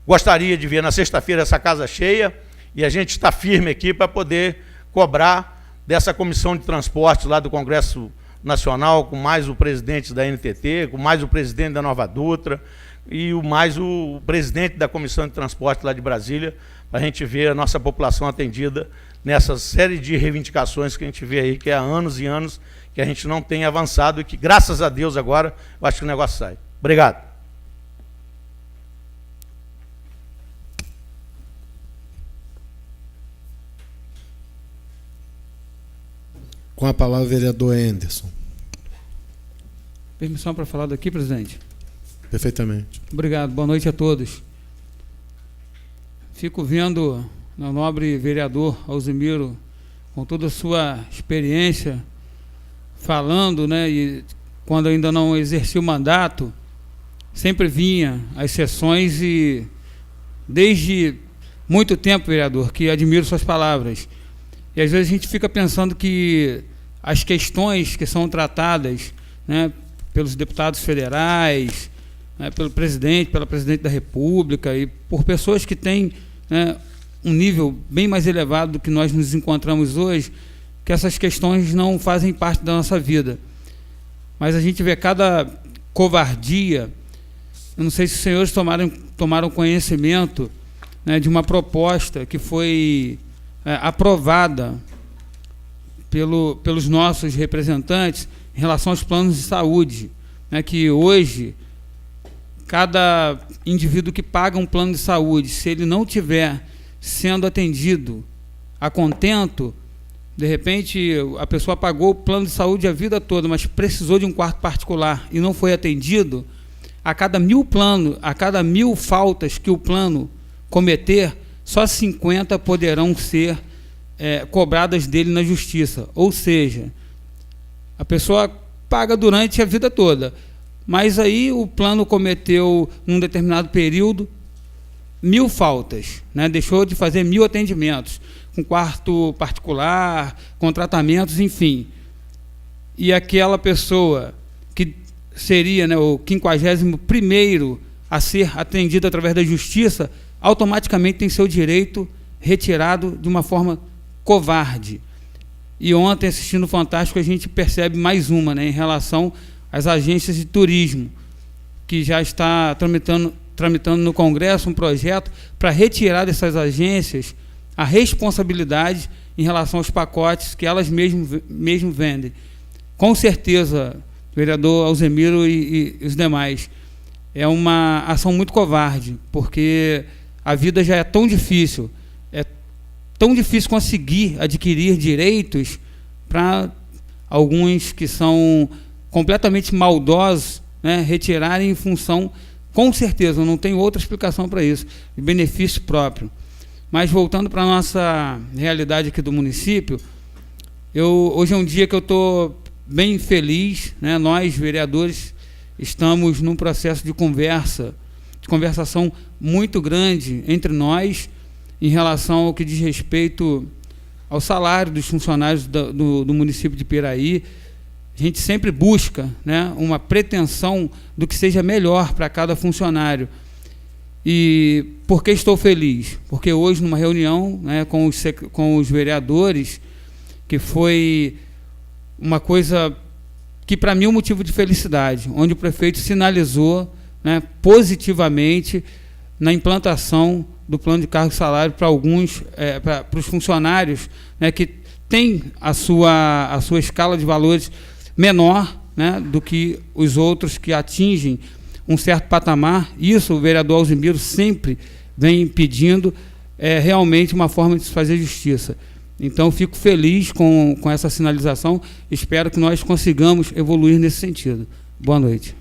gostaria de ver na sexta-feira essa casa cheia e a gente está firme aqui para poder cobrar dessa comissão de transporte lá do Congresso Nacional, com mais o presidente da NTT, com mais o presidente da Nova Dutra e mais o presidente da comissão de transporte lá de Brasília, para a gente ver a nossa população atendida nessa série de reivindicações que a gente vê aí, que há anos e anos que a gente não tem avançado e que, graças a Deus, agora, eu acho que o negócio sai. Obrigado. Com a palavra, o vereador Anderson. Permissão para falar daqui, presidente? Perfeitamente. Obrigado, boa noite a todos. Fico vendo o nobre vereador Alzemiro, com toda a sua experiência, falando, né, e quando ainda não exercia o mandato, sempre vinha às sessões e, desde muito tempo, vereador, que admiro suas palavras. E às vezes a gente fica pensando que as questões que são tratadas, né, pelos deputados federais, né, pelo presidente, pela presidente da República e por pessoas que têm, né, um nível bem mais elevado do que nós nos encontramos hoje, que essas questões não fazem parte da nossa vida. Mas a gente vê cada covardia. Eu não sei se os senhores tomaram conhecimento, né, de uma proposta que foi aprovada pelos nossos representantes em relação aos planos de saúde, né, que hoje cada indivíduo que paga um plano de saúde, se ele não tiver sendo atendido a contento, de repente a pessoa pagou o plano de saúde a vida toda, mas precisou de um quarto particular e não foi atendido, a cada 1.000 faltas que o plano cometer, só 50 poderão ser cobradas dele na justiça. Ou seja, a pessoa paga durante a vida toda, mas aí o plano cometeu, num determinado período, 1.000 faltas, né? Deixou de fazer 1.000 atendimentos, com quarto particular, com tratamentos, enfim. E aquela pessoa que seria, né, o 51º a ser atendido através da justiça, automaticamente tem seu direito retirado de uma forma covarde. E ontem, assistindo o Fantástico, a gente percebe mais uma, né, em relação às agências de turismo, que já está tramitando no Congresso um projeto para retirar dessas agências a responsabilidade em relação aos pacotes que elas mesmo vendem. Com certeza, vereador Alzemiro e os demais, é uma ação muito covarde, porque a vida já é tão difícil conseguir adquirir direitos para alguns que são completamente maldosos, né, retirarem em função, com certeza, não tem outra explicação para isso, de benefício próprio. Mas voltando para a nossa realidade aqui do município, hoje é um dia que eu estou bem feliz, né? Nós, vereadores, estamos num processo de conversação muito grande entre nós em relação ao que diz respeito ao salário dos funcionários do município de Piraí. A gente sempre busca, né, uma pretensão do que seja melhor para cada funcionário. E por que estou feliz? Porque hoje, numa reunião, né, com os vereadores, que foi uma coisa que, para mim, é um motivo de felicidade, onde o prefeito sinalizou, né, positivamente na implantação do plano de cargo e salário para alguns, para os funcionários, né, que têm a sua escala de valores menor, né, do que os outros que atingem um certo patamar. Isso o vereador Alzimiro sempre vem pedindo, realmente uma forma de se fazer justiça. Então, fico feliz com essa sinalização, espero que nós consigamos evoluir nesse sentido. Boa noite.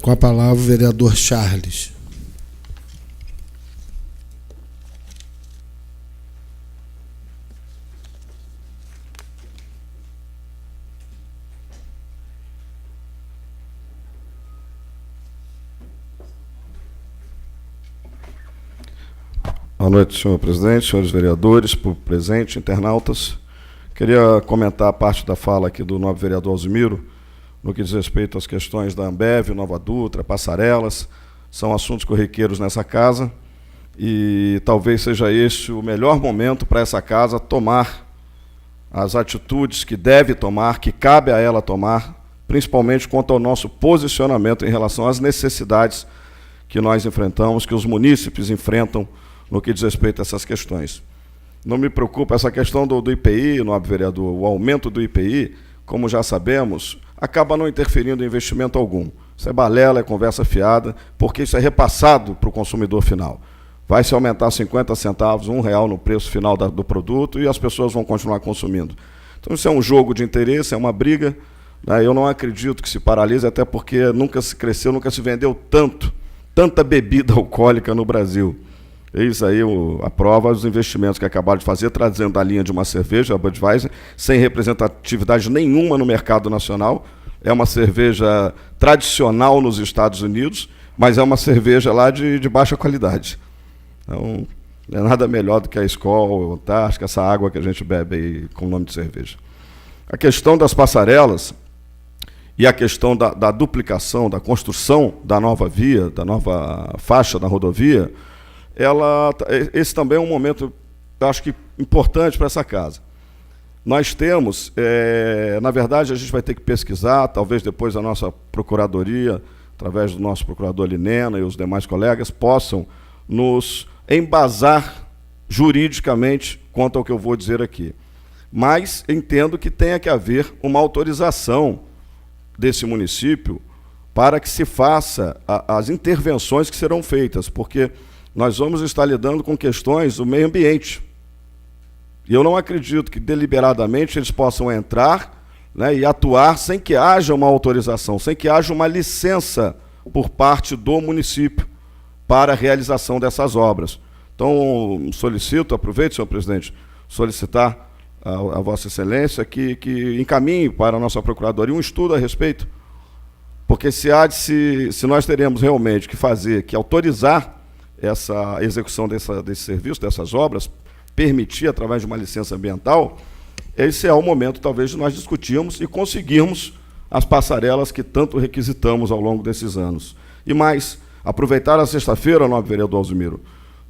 Com a palavra o vereador Charles. Boa noite, senhor presidente, senhores vereadores, público presente, internautas. Queria comentar a parte da fala aqui do nobre vereador Alzimiro, no que diz respeito às questões da Ambev, Nova Dutra, passarelas. São assuntos corriqueiros nessa casa e talvez seja esse o melhor momento para essa casa tomar as atitudes que deve tomar, que cabe a ela tomar, principalmente quanto ao nosso posicionamento em relação às necessidades que nós enfrentamos, que os munícipes enfrentam no que diz respeito a essas questões. Não me preocupa essa questão do IPI, nobre vereador, o aumento do IPI, como já sabemos, acaba não interferindo em investimento algum. Isso é balela, é conversa fiada, porque isso é repassado para o consumidor final. Vai se aumentar 50 centavos, R$1 no preço final do produto e as pessoas vão continuar consumindo. Então isso é um jogo de interesse, é uma briga, né? Eu não acredito que se paralise, até porque nunca se cresceu, nunca se vendeu tanta bebida alcoólica no Brasil. Eis aí a prova dos investimentos que acabaram de fazer, trazendo a linha de uma cerveja, a Budweiser, sem representatividade nenhuma no mercado nacional. É uma cerveja tradicional nos Estados Unidos, mas é uma cerveja lá de baixa qualidade. Então, não é nada melhor do que a Skol, Antártica, essa água que a gente bebe aí com o nome de cerveja. A questão das passarelas e a questão da duplicação, da construção da nova via, da nova faixa da rodovia, esse também é um momento, acho que, importante para essa casa. Nós temos, na verdade, a gente vai ter que pesquisar, talvez depois a nossa procuradoria, através do nosso procurador Linena e os demais colegas, possam nos embasar juridicamente quanto ao que eu vou dizer aqui. Mas entendo que tenha que haver uma autorização desse município para que se faça as intervenções que serão feitas, porque nós vamos estar lidando com questões do meio ambiente. E eu não acredito que deliberadamente eles possam entrar, né, e atuar sem que haja uma autorização, sem que haja uma licença por parte do município para a realização dessas obras. Então, solicito, aproveito, senhor presidente, solicitar a Vossa Excelência que encaminhe para a nossa Procuradoria um estudo a respeito, porque se nós teremos realmente que autorizar essa execução desse serviço, dessas obras, permitir através de uma licença ambiental, esse é o momento, talvez, de nós discutirmos e conseguirmos as passarelas que tanto requisitamos ao longo desses anos. E mais, aproveitar a sexta-feira, nobre vereador Alzimiro,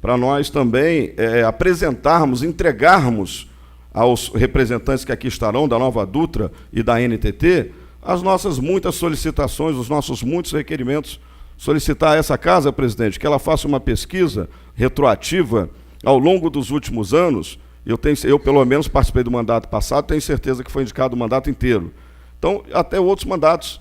para nós também apresentarmos, entregarmos aos representantes que aqui estarão, da Nova Dutra e da NTT, as nossas muitas solicitações, os nossos muitos requerimentos. Solicitar a essa casa, presidente, que ela faça uma pesquisa retroativa ao longo dos últimos anos. Eu pelo menos, participei do mandato passado, tenho certeza que foi indicado o mandato inteiro. Então, até outros mandatos.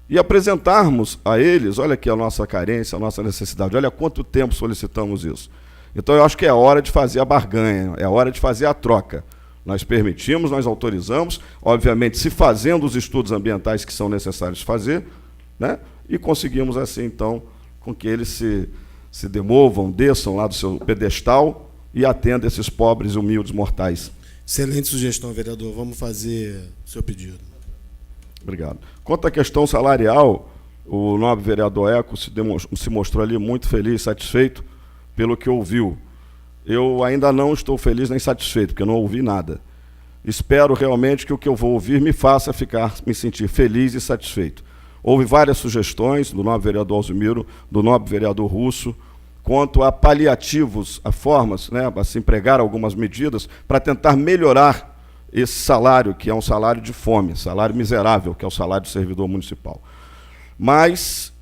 E apresentarmos a eles, olha aqui a nossa carência, a nossa necessidade, olha há quanto tempo solicitamos isso. Então, eu acho que é hora de fazer a barganha, é hora de fazer a troca. Nós permitimos, nós autorizamos, obviamente, se fazendo os estudos ambientais que são necessários fazer, né? E conseguimos, assim, então, com que eles se demovam, desçam lá do seu pedestal e atendam esses pobres e humildes mortais. Excelente sugestão, vereador. Vamos fazer o seu pedido. Obrigado. Quanto à questão salarial, o nobre vereador Eco se mostrou ali muito feliz, satisfeito pelo que ouviu. Eu ainda não estou feliz nem satisfeito, porque eu não ouvi nada. Espero realmente que o que eu vou ouvir me faça me sentir feliz e satisfeito. Houve várias sugestões do nobre vereador Alzimiro, do nobre vereador Russo, quanto a paliativos, a formas, né, a se empregar algumas medidas para tentar melhorar esse salário, que é um salário de fome, salário miserável, que é o salário do servidor municipal. Mas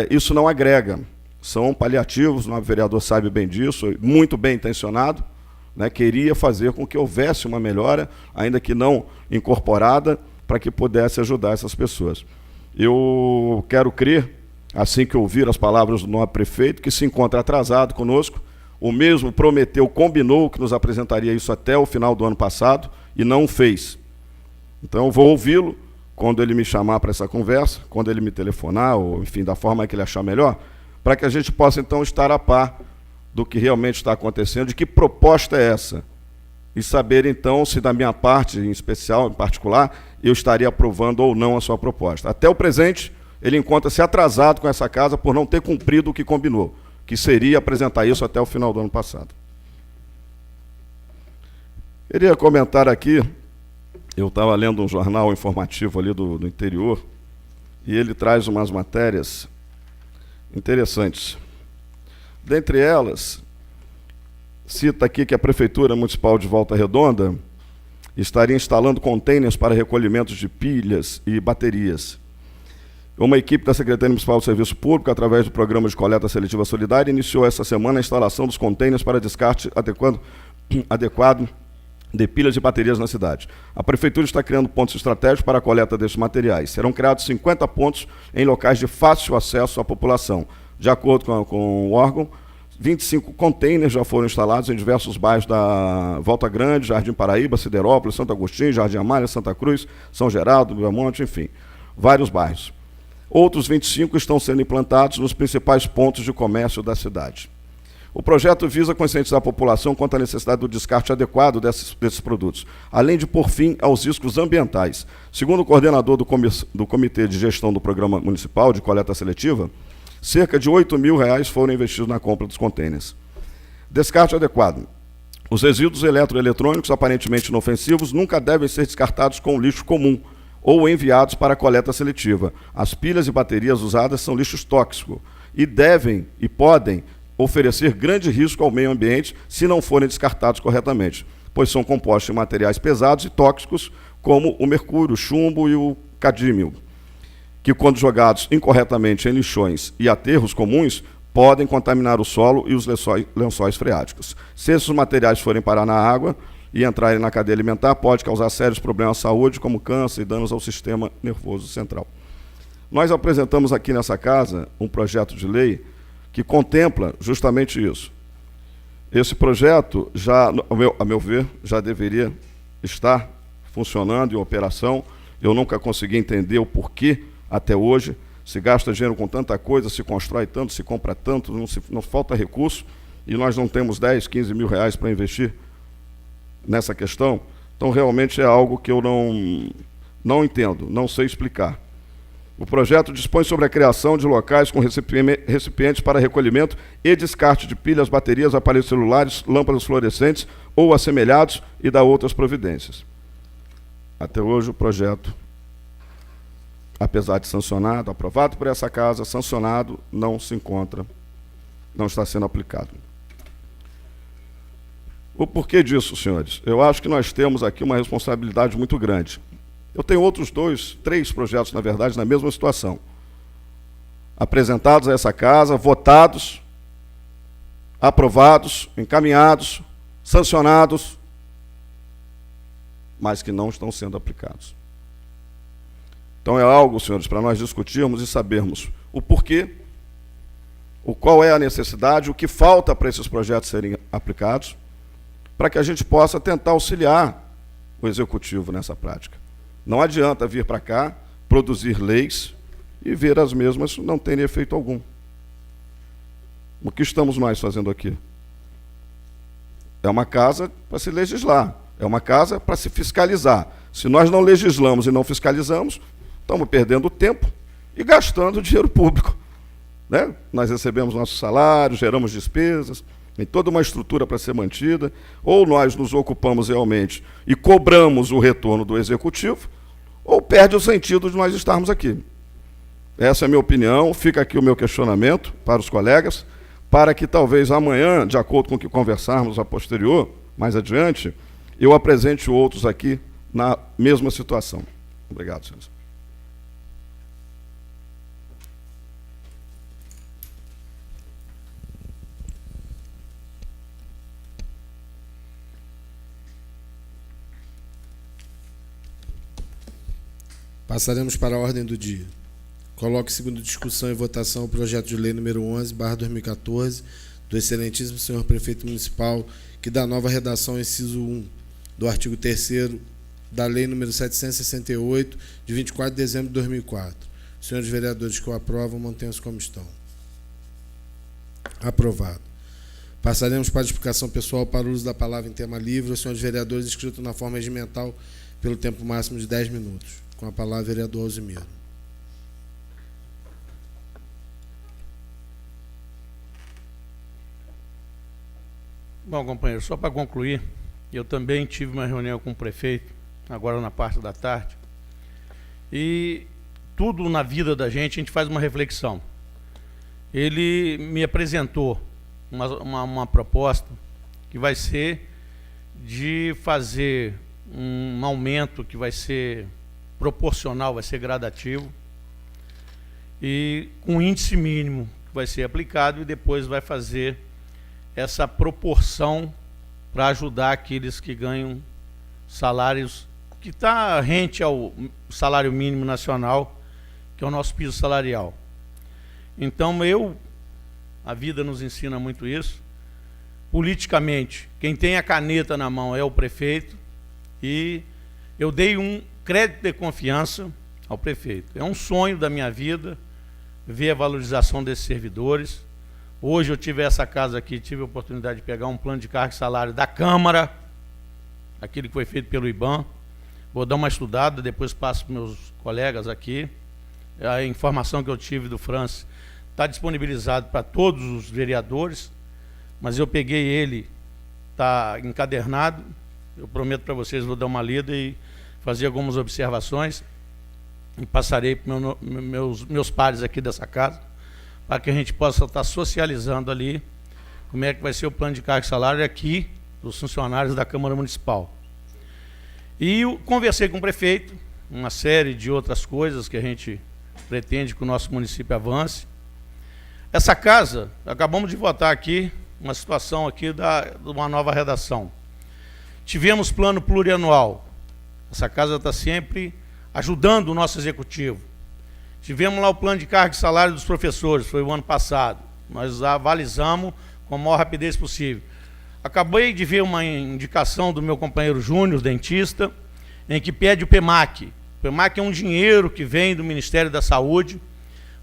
isso não agrega, são paliativos, o nobre vereador sabe bem disso, muito bem intencionado, né, queria fazer com que houvesse uma melhora, ainda que não incorporada, para que pudesse ajudar essas pessoas. Eu quero crer, assim que ouvir as palavras do nobre prefeito, que se encontra atrasado conosco, o mesmo prometeu, combinou que nos apresentaria isso até o final do ano passado e não fez. Então eu vou ouvi-lo quando ele me chamar para essa conversa, quando ele me telefonar, ou enfim, da forma que ele achar melhor, para que a gente possa então estar a par do que realmente está acontecendo, de que proposta é essa. E saber então se da minha parte, em especial, em particular, eu estaria aprovando ou não a sua proposta. Até o presente, ele encontra-se atrasado com essa casa por não ter cumprido o que combinou, que seria apresentar isso até o final do ano passado. Queria comentar aqui, eu estava lendo um jornal informativo ali do interior, e ele traz umas matérias interessantes. Dentre elas, cita aqui que a Prefeitura Municipal de Volta Redonda estaria instalando contêineres para recolhimento de pilhas e baterias. Uma equipe da Secretaria Municipal de Serviço Público, através do Programa de Coleta Seletiva Solidária, iniciou essa semana a instalação dos contêineres para descarte adequado de pilhas e baterias na cidade. A Prefeitura está criando pontos estratégicos para a coleta desses materiais. Serão criados 50 pontos em locais de fácil acesso à população. De acordo com o órgão, 25 contêineres já foram instalados em diversos bairros da Volta Grande, Jardim Paraíba, Siderópolis, Santo Agostinho, Jardim Amália, Santa Cruz, São Geraldo, Belmonte, enfim, vários bairros. Outros 25 estão sendo implantados nos principais pontos de comércio da cidade. O projeto visa conscientizar a população quanto à necessidade do descarte adequado desses produtos, além de pôr fim aos riscos ambientais. Segundo o coordenador do Comitê de Gestão do Programa Municipal de Coleta Seletiva, cerca de R$ 8.000 foram investidos na compra dos contêineres. Descarte adequado. Os resíduos eletroeletrônicos aparentemente inofensivos nunca devem ser descartados com lixo comum ou enviados para a coleta seletiva. As pilhas e baterias usadas são lixos tóxicos e devem e podem oferecer grande risco ao meio ambiente se não forem descartados corretamente, pois são compostos de materiais pesados e tóxicos como o mercúrio, o chumbo e o cadímio, que, quando jogados incorretamente em lixões e aterros comuns, podem contaminar o solo e os lençóis freáticos. Se esses materiais forem parar na água e entrarem na cadeia alimentar, pode causar sérios problemas à saúde, como câncer e danos ao sistema nervoso central. Nós apresentamos aqui nessa casa um projeto de lei que contempla justamente isso. Esse projeto, já, a meu ver, já deveria estar funcionando em operação. Eu nunca consegui entender o porquê, até hoje, se gasta dinheiro com tanta coisa, se constrói tanto, se compra tanto, não falta recurso, e nós não temos 10, 15 mil reais para investir nessa questão. Então, realmente é algo que eu não entendo, não sei explicar. O projeto dispõe sobre a criação de locais com recipientes para recolhimento e descarte de pilhas, baterias, aparelhos celulares, lâmpadas fluorescentes ou assemelhados e dá outras providências. Até hoje o projeto, apesar de sancionado, aprovado por essa casa, sancionado, não está sendo aplicado. O porquê disso, senhores? Eu acho que nós temos aqui uma responsabilidade muito grande. Eu tenho outros 2, 3 projetos, na verdade, na mesma situação. Apresentados a essa casa, votados, aprovados, encaminhados, sancionados, mas que não estão sendo aplicados. Então é algo, senhores, para nós discutirmos e sabermos o porquê qual é a necessidade, o que falta para esses projetos serem aplicados, para que a gente possa tentar auxiliar o Executivo nessa prática. Não adianta vir para cá, produzir leis e ver as mesmas não terem efeito algum. O que estamos nós fazendo aqui? É uma casa para se legislar, é uma casa para se fiscalizar. Se nós não legislamos e não fiscalizamos, estamos perdendo tempo e gastando dinheiro público. Né? Nós recebemos nosso salário, geramos despesas, tem toda uma estrutura para ser mantida, ou nós nos ocupamos realmente e cobramos o retorno do Executivo, ou perde o sentido de nós estarmos aqui. Essa é a minha opinião, fica aqui o meu questionamento para os colegas, para que talvez amanhã, de acordo com o que conversarmos a posterior, mais adiante, eu apresente outros aqui na mesma situação. Obrigado, senhores. Passaremos para a ordem do dia. Coloque em segunda discussão e votação o projeto de lei número 11/2014, do excelentíssimo senhor prefeito municipal, que dá nova redação ao inciso 1 do artigo 3º da lei número 768, de 24 de dezembro de 2004. Senhores vereadores que o aprovam, mantenham-se como estão. Aprovado. Passaremos para a explicação pessoal para o uso da palavra em tema livre. Os senhores vereadores inscritos na forma regimental pelo tempo máximo de 10 minutos. Com a palavra, vereador Alzimiro. Bom, companheiro, só para concluir, eu também tive uma reunião com o prefeito, agora na parte da tarde, e tudo na vida da gente, a gente faz uma reflexão. Ele me apresentou uma proposta que vai ser de fazer um aumento que vai ser proporcional, vai ser gradativo, e com índice mínimo que vai ser aplicado, e depois vai fazer essa proporção para ajudar aqueles que ganham salários que está rente ao salário mínimo nacional, que é o nosso piso salarial. Então, a vida nos ensina muito isso. Politicamente, quem tem a caneta na mão é o prefeito, e eu dei um crédito de confiança ao prefeito. É um sonho da minha vida ver a valorização desses servidores. Hoje eu tive essa casa aqui, tive a oportunidade de pegar um plano de carga e salário da Câmara, aquele que foi feito pelo IBAN. Vou dar uma estudada, depois passo para meus colegas aqui. A informação que eu tive do Francis está disponibilizado para todos os vereadores, mas eu peguei ele, está encadernado. Eu prometo para vocês, vou dar uma lida e fazer algumas observações, e passarei para meus pares aqui dessa casa, para que a gente possa estar socializando ali como é que vai ser o plano de carga e salário aqui dos funcionários da Câmara Municipal. E eu conversei com o prefeito, uma série de outras coisas que a gente pretende que o nosso município avance. Essa casa, acabamos de votar aqui, uma situação aqui de uma nova redação. Tivemos plano plurianual. Essa casa está sempre ajudando o nosso executivo. Tivemos lá o plano de carga e salário dos professores, foi o ano passado. Nós avalizamos com a maior rapidez possível. Acabei de ver uma indicação do meu companheiro Júnior, dentista, em que pede o PEMAC. O PEMAC é um dinheiro que vem do Ministério da Saúde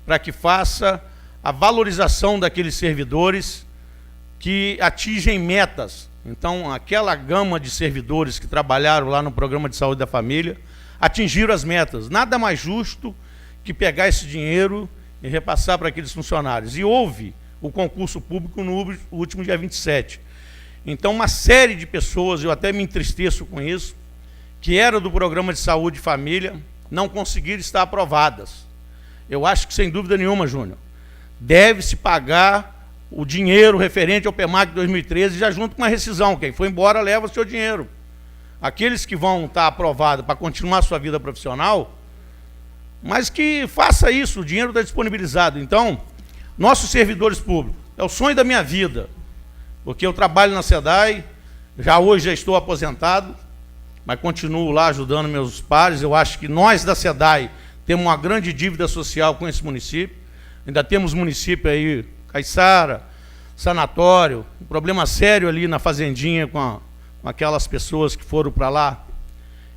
para que faça a valorização daqueles servidores que atingem metas. Então, aquela gama de servidores que trabalharam lá no Programa de Saúde da Família atingiram as metas. Nada mais justo que pegar esse dinheiro e repassar para aqueles funcionários. E houve o concurso público no último dia 27. Então, uma série de pessoas, eu até me entristeço com isso, que era do Programa de Saúde e Família, não conseguiram estar aprovadas. Eu acho que, sem dúvida nenhuma, Júnior, deve-se pagar o dinheiro referente ao PEMAC 2013, já junto com a rescisão. Quem foi embora leva o seu dinheiro. Aqueles que vão estar aprovados para continuar a sua vida profissional, mas que faça isso, o dinheiro está disponibilizado. Então, nossos servidores públicos, é o sonho da minha vida, porque eu trabalho na SEDAI, hoje já estou aposentado, mas continuo lá ajudando meus pares. Eu acho que nós da SEDAI temos uma grande dívida social com esse município. Ainda temos município aí, Caiçara, sanatório, um problema sério ali na fazendinha com aquelas pessoas que foram para lá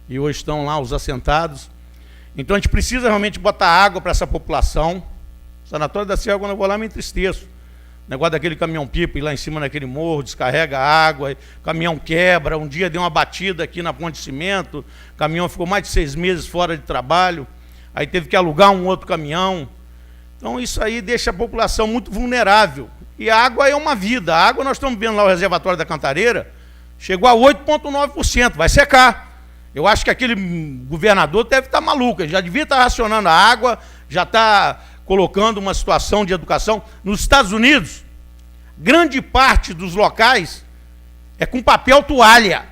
e hoje estão lá, os assentados. Então a gente precisa realmente botar água para essa população. O sanatório da Serra, quando eu vou lá, me entristeço. O negócio daquele caminhão-pipa ir lá em cima naquele morro, descarrega água, o caminhão quebra. Um dia deu uma batida aqui na ponte de cimento, o caminhão ficou mais de 6 meses fora de trabalho, aí teve que alugar um outro caminhão. Então isso aí deixa a população muito vulnerável. E a água é uma vida. A água, nós estamos vendo lá o reservatório da Cantareira, chegou a 8,9%, vai secar. Eu acho que aquele governador deve estar maluco, ele já devia estar racionando a água, já está colocando uma situação de educação. Nos Estados Unidos, grande parte dos locais é com papel toalha.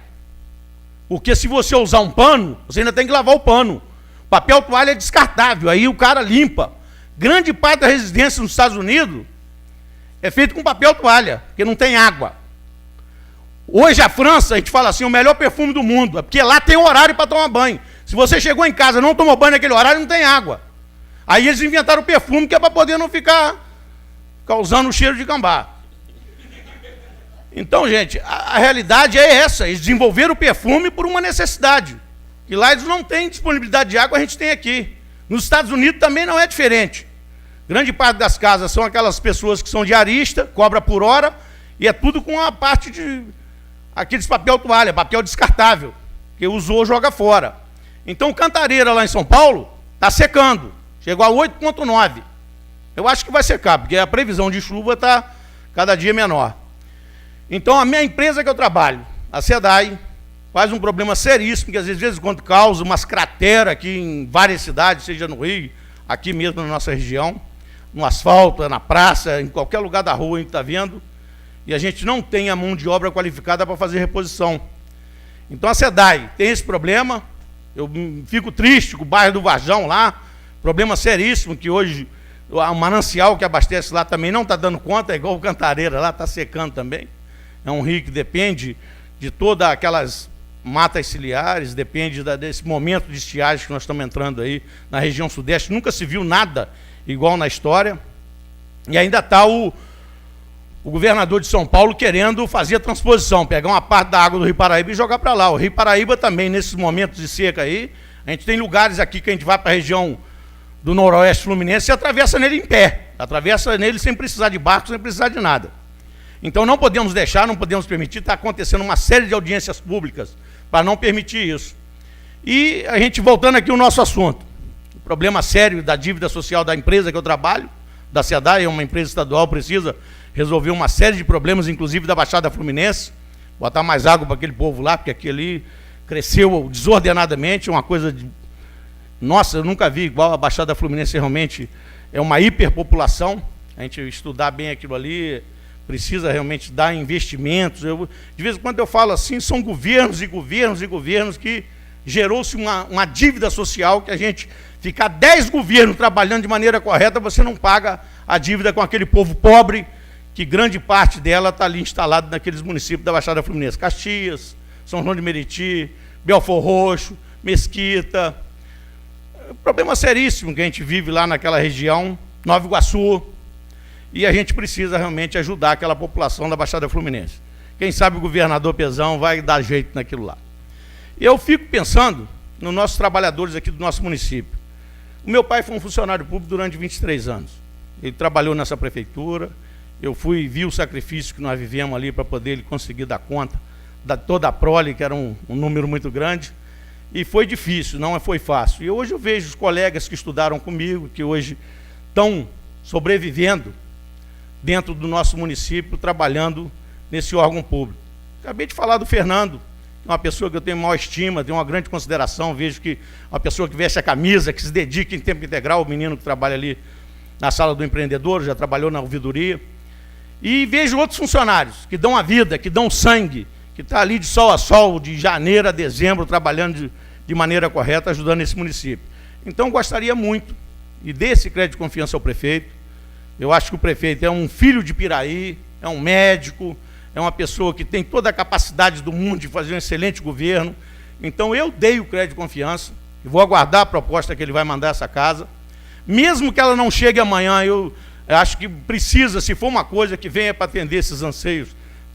Porque se você usar um pano, você ainda tem que lavar o pano. Papel toalha é descartável, aí o cara limpa. Grande parte da residência nos Estados Unidos é feito com papel toalha, porque não tem água. Hoje a França, a gente fala assim, o melhor perfume do mundo, é porque lá tem horário para tomar banho. Se você chegou em casa e não tomou banho naquele horário, não tem água. Aí eles inventaram o perfume que é para poder não ficar causando o cheiro de gambá. Então, gente, a realidade é essa, eles desenvolveram o perfume por uma necessidade. E lá eles não têm disponibilidade de água, a gente tem aqui. Nos Estados Unidos também não é diferente. Grande parte das casas são aquelas pessoas que são diaristas, cobra por hora, e é tudo com a parte de aqueles papel toalha, papel descartável, que usou, joga fora. Então, Cantareira, lá em São Paulo, está secando. Chegou a 8,9. Eu acho que vai secar, porque a previsão de chuva está cada dia menor. Então, a minha empresa que eu trabalho, a SEDAI, faz um problema seríssimo, que às vezes quando causa umas crateras aqui em várias cidades, seja no Rio, aqui mesmo na nossa região, no asfalto, na praça, em qualquer lugar da rua a gente está vendo, e a gente não tem a mão de obra qualificada para fazer reposição. Então a SEDAI tem esse problema, eu fico triste com o bairro do Varjão lá, problema seríssimo, que hoje o manancial que abastece lá também não está dando conta, é igual o Cantareira lá, está secando também. É um rio que depende de todas aquelas matas ciliares, depende desse momento de estiagem que nós estamos entrando aí na região sudeste. Nunca se viu nada igual na história. E ainda está o governador de São Paulo querendo fazer a transposição, pegar uma parte da água do Rio Paraíba e jogar para lá. O Rio Paraíba também, nesses momentos de seca aí, a gente tem lugares aqui que a gente vai para a região do noroeste fluminense e atravessa nele em pé, atravessa nele sem precisar de barco, sem precisar de nada. Então não podemos deixar, não podemos permitir, está acontecendo uma série de audiências públicas para não permitir isso. E a gente, voltando aqui ao nosso assunto, o problema sério da dívida social da empresa que eu trabalho, da SEDAI, é uma empresa estadual, precisa resolver uma série de problemas, inclusive da Baixada Fluminense, botar mais água para aquele povo lá, porque aquilo ali cresceu desordenadamente, uma coisa de... Nossa, eu nunca vi igual a Baixada Fluminense, realmente é uma hiperpopulação, a gente estudar bem aquilo ali, precisa realmente dar investimentos. De vez em quando eu falo assim, são governos e governos e governos que gerou-se uma dívida social que a gente ficar 10 governos trabalhando de maneira correta, você não paga a dívida com aquele povo pobre, que grande parte dela está ali instalada naqueles municípios da Baixada Fluminense. Caxias, São João de Meriti, Belfor Roxo, Mesquita. Problema seríssimo que a gente vive lá naquela região, Nova Iguaçu, e a gente precisa realmente ajudar aquela população da Baixada Fluminense. Quem sabe o governador Pezão vai dar jeito naquilo lá. Eu fico pensando nos nossos trabalhadores aqui do nosso município. O meu pai foi um funcionário público durante 23 anos. Ele trabalhou nessa prefeitura, eu vi o sacrifício que nós vivemos ali para poder ele conseguir dar conta de toda a prole, que era um número muito grande, e foi difícil, não foi fácil. E hoje eu vejo os colegas que estudaram comigo, que hoje estão sobrevivendo dentro do nosso município, trabalhando nesse órgão público. Acabei de falar do Fernando, uma pessoa que eu tenho maior estima, tenho uma grande consideração, vejo que uma pessoa que veste a camisa, que se dedica em tempo integral, o menino que trabalha ali na sala do empreendedor, já trabalhou na ouvidoria, e vejo outros funcionários que dão a vida, que dão sangue, que está ali de sol a sol, de janeiro a dezembro, trabalhando de maneira correta, ajudando esse município. Então, gostaria muito, e dê esse crédito de confiança ao prefeito. Eu acho que o prefeito é um filho de Piraí, é um médico, é uma pessoa que tem toda a capacidade do mundo de fazer um excelente governo. Então, eu dei o crédito de confiança, e vou aguardar a proposta que ele vai mandar a essa casa. Mesmo que ela não chegue amanhã, Eu acho que precisa, se for uma coisa que venha para atender esses anseios,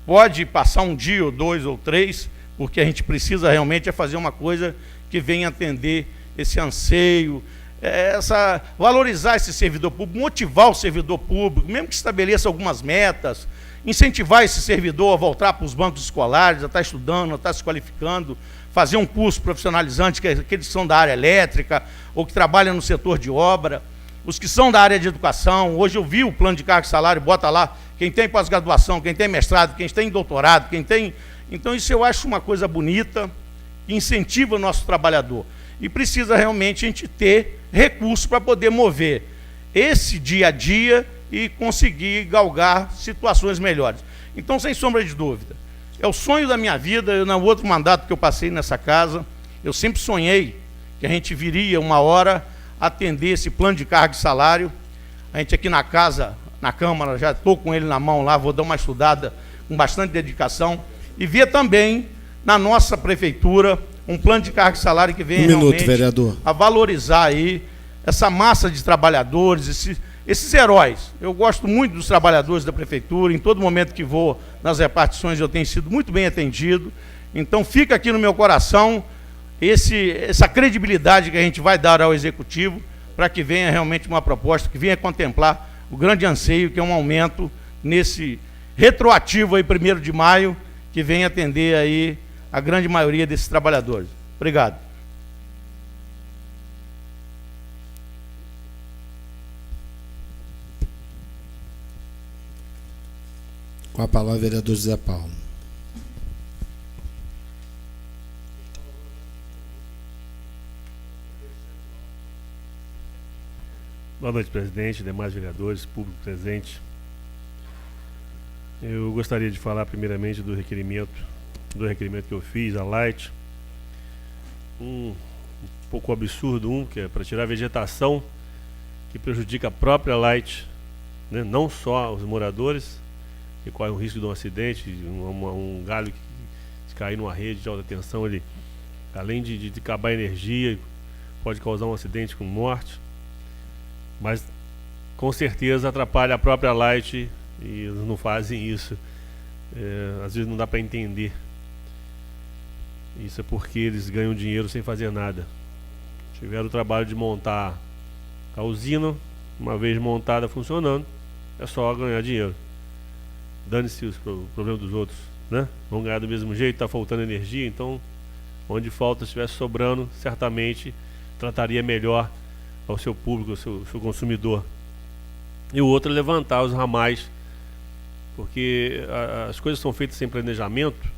pode passar um dia, ou 2 ou 3, porque a gente precisa realmente fazer uma coisa que venha atender esse anseio, valorizar esse servidor público, motivar o servidor público, mesmo que estabeleça algumas metas, incentivar esse servidor a voltar para os bancos escolares, a estar estudando, a estar se qualificando, fazer um curso profissionalizante, que é aqueles que são da área elétrica, ou que trabalham no setor de obra, os que são da área de educação. Hoje eu vi o plano de carga e salário, bota lá, quem tem pós-graduação, quem tem mestrado, quem tem doutorado, quem tem... Então isso eu acho uma coisa bonita, que incentiva o nosso trabalhador. E precisa realmente a gente ter recursos para poder mover esse dia a dia e conseguir galgar situações melhores. Então, sem sombra de dúvida, é o sonho da minha vida. No outro mandato que eu passei nessa casa, eu sempre sonhei que a gente viria uma hora atender esse plano de carga e salário. A gente aqui na casa, na Câmara, já estou com ele na mão lá, vou dar uma estudada com bastante dedicação, e ver também na nossa prefeitura um plano de carga e salário que venha realmente vereador, a valorizar aí essa massa de trabalhadores, esses heróis. Eu gosto muito dos trabalhadores da prefeitura, em todo momento que vou nas repartições eu tenho sido muito bem atendido. Então fica aqui no meu coração essa credibilidade que a gente vai dar ao Executivo, para que venha realmente uma proposta que venha contemplar o grande anseio, que é um aumento nesse retroativo aí, 1º de maio, que venha atender aí a grande maioria desses trabalhadores. Obrigado. Com a palavra, vereador José Paulo. Boa noite, presidente, demais vereadores, público presente. Eu gostaria de falar primeiramente do requerimento que eu fiz, a Light. Um pouco absurdo, que é para tirar a vegetação que prejudica a própria Light, né? Não só os moradores, que correm o risco de um acidente, um galho que se cair numa rede de alta tensão, ele, além de acabar a energia, pode causar um acidente com morte, mas com certeza atrapalha a própria Light, e eles não fazem isso. Às vezes não dá para entender. Isso é porque eles ganham dinheiro sem fazer nada. Tiveram o trabalho de montar a usina, uma vez montada, funcionando, é só ganhar dinheiro. Dane-se os problemas dos outros, né? Vão ganhar do mesmo jeito, está faltando energia, então onde falta, se estivesse sobrando, certamente trataria melhor ao seu público, ao seu consumidor. E o outro é levantar os ramais, porque as coisas são feitas sem planejamento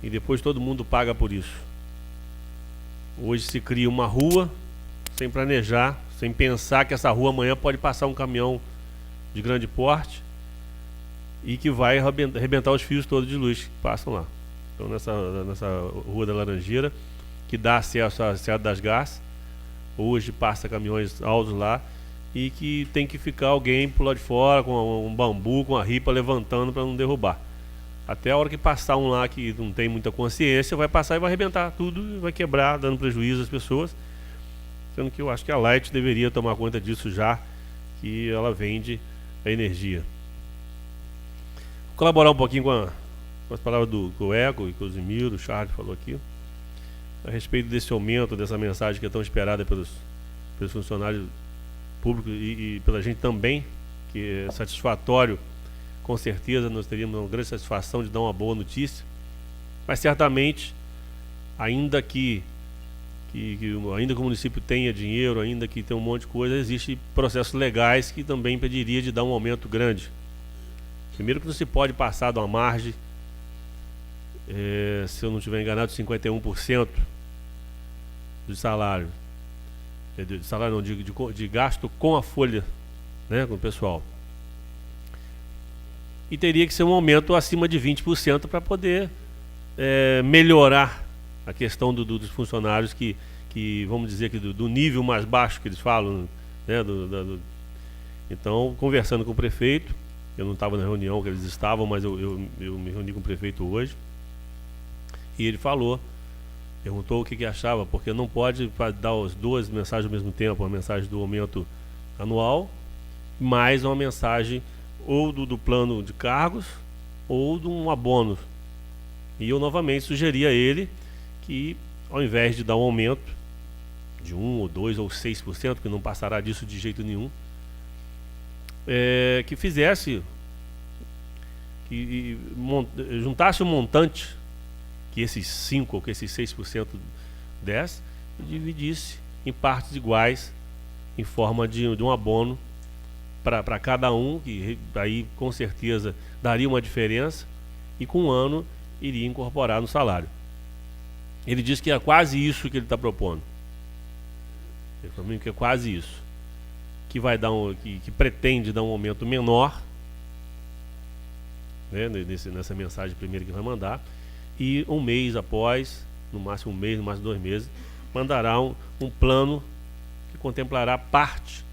e depois todo mundo paga por isso. Hoje se cria uma rua sem planejar, sem pensar que essa rua amanhã pode passar um caminhão de grande porte e que vai arrebentar os fios todos de luz que passam lá. Então nessa Rua da Laranjeira, que dá acesso à Serra das Garças, hoje passa caminhões altos lá, e que tem que ficar alguém por lá de fora com um bambu, com a ripa levantando para não derrubar. Até a hora que passar um lá que não tem muita consciência, vai passar e vai arrebentar tudo, e vai quebrar, dando prejuízo às pessoas. Sendo que eu acho que a Light deveria tomar conta disso já, que ela vende a energia. Vou colaborar um pouquinho com as palavras do Eco e que o Zimiro, o Charles falou aqui, a respeito desse aumento, dessa mensagem que é tão esperada pelos funcionários públicos e pela gente também, que é satisfatório. Com certeza nós teríamos uma grande satisfação de dar uma boa notícia, mas certamente, ainda que o município tenha dinheiro, ainda que tenha um monte de coisa, existem processos legais que também impediria de dar um aumento grande. Primeiro que não se pode passar de uma margem, se eu não estiver enganado, 51% de salário. De salário não, de gasto com a folha, né, com o pessoal. E teria que ser um aumento acima de 20% para poder melhorar a questão dos funcionários que vamos dizer que do nível mais baixo que eles falam, né, então, conversando com o prefeito, eu não estava na reunião que eles estavam, mas eu me reuni com o prefeito hoje, e ele perguntou o que achava, porque não pode dar as duas mensagens ao mesmo tempo, a mensagem do aumento anual mais uma mensagem ou do plano de cargos ou de um abono. E eu novamente sugeri a ele que, ao invés de dar um aumento de 1 ou 2 ou 6%, que não passará disso de jeito nenhum, que fizesse, que juntasse o montante que esses 5 ou que esses 6% desse e dividisse em partes iguais em forma de um abono para cada um, que aí com certeza daria uma diferença e com um ano iria incorporar no salário. Ele disse que é quase isso que ele está propondo. Ele falou que é quase isso, que vai dar que pretende dar um aumento menor, né, nessa mensagem primeira que vai mandar, e um mês após, no máximo um mês, no máximo 2 meses, mandará um plano que contemplará parte,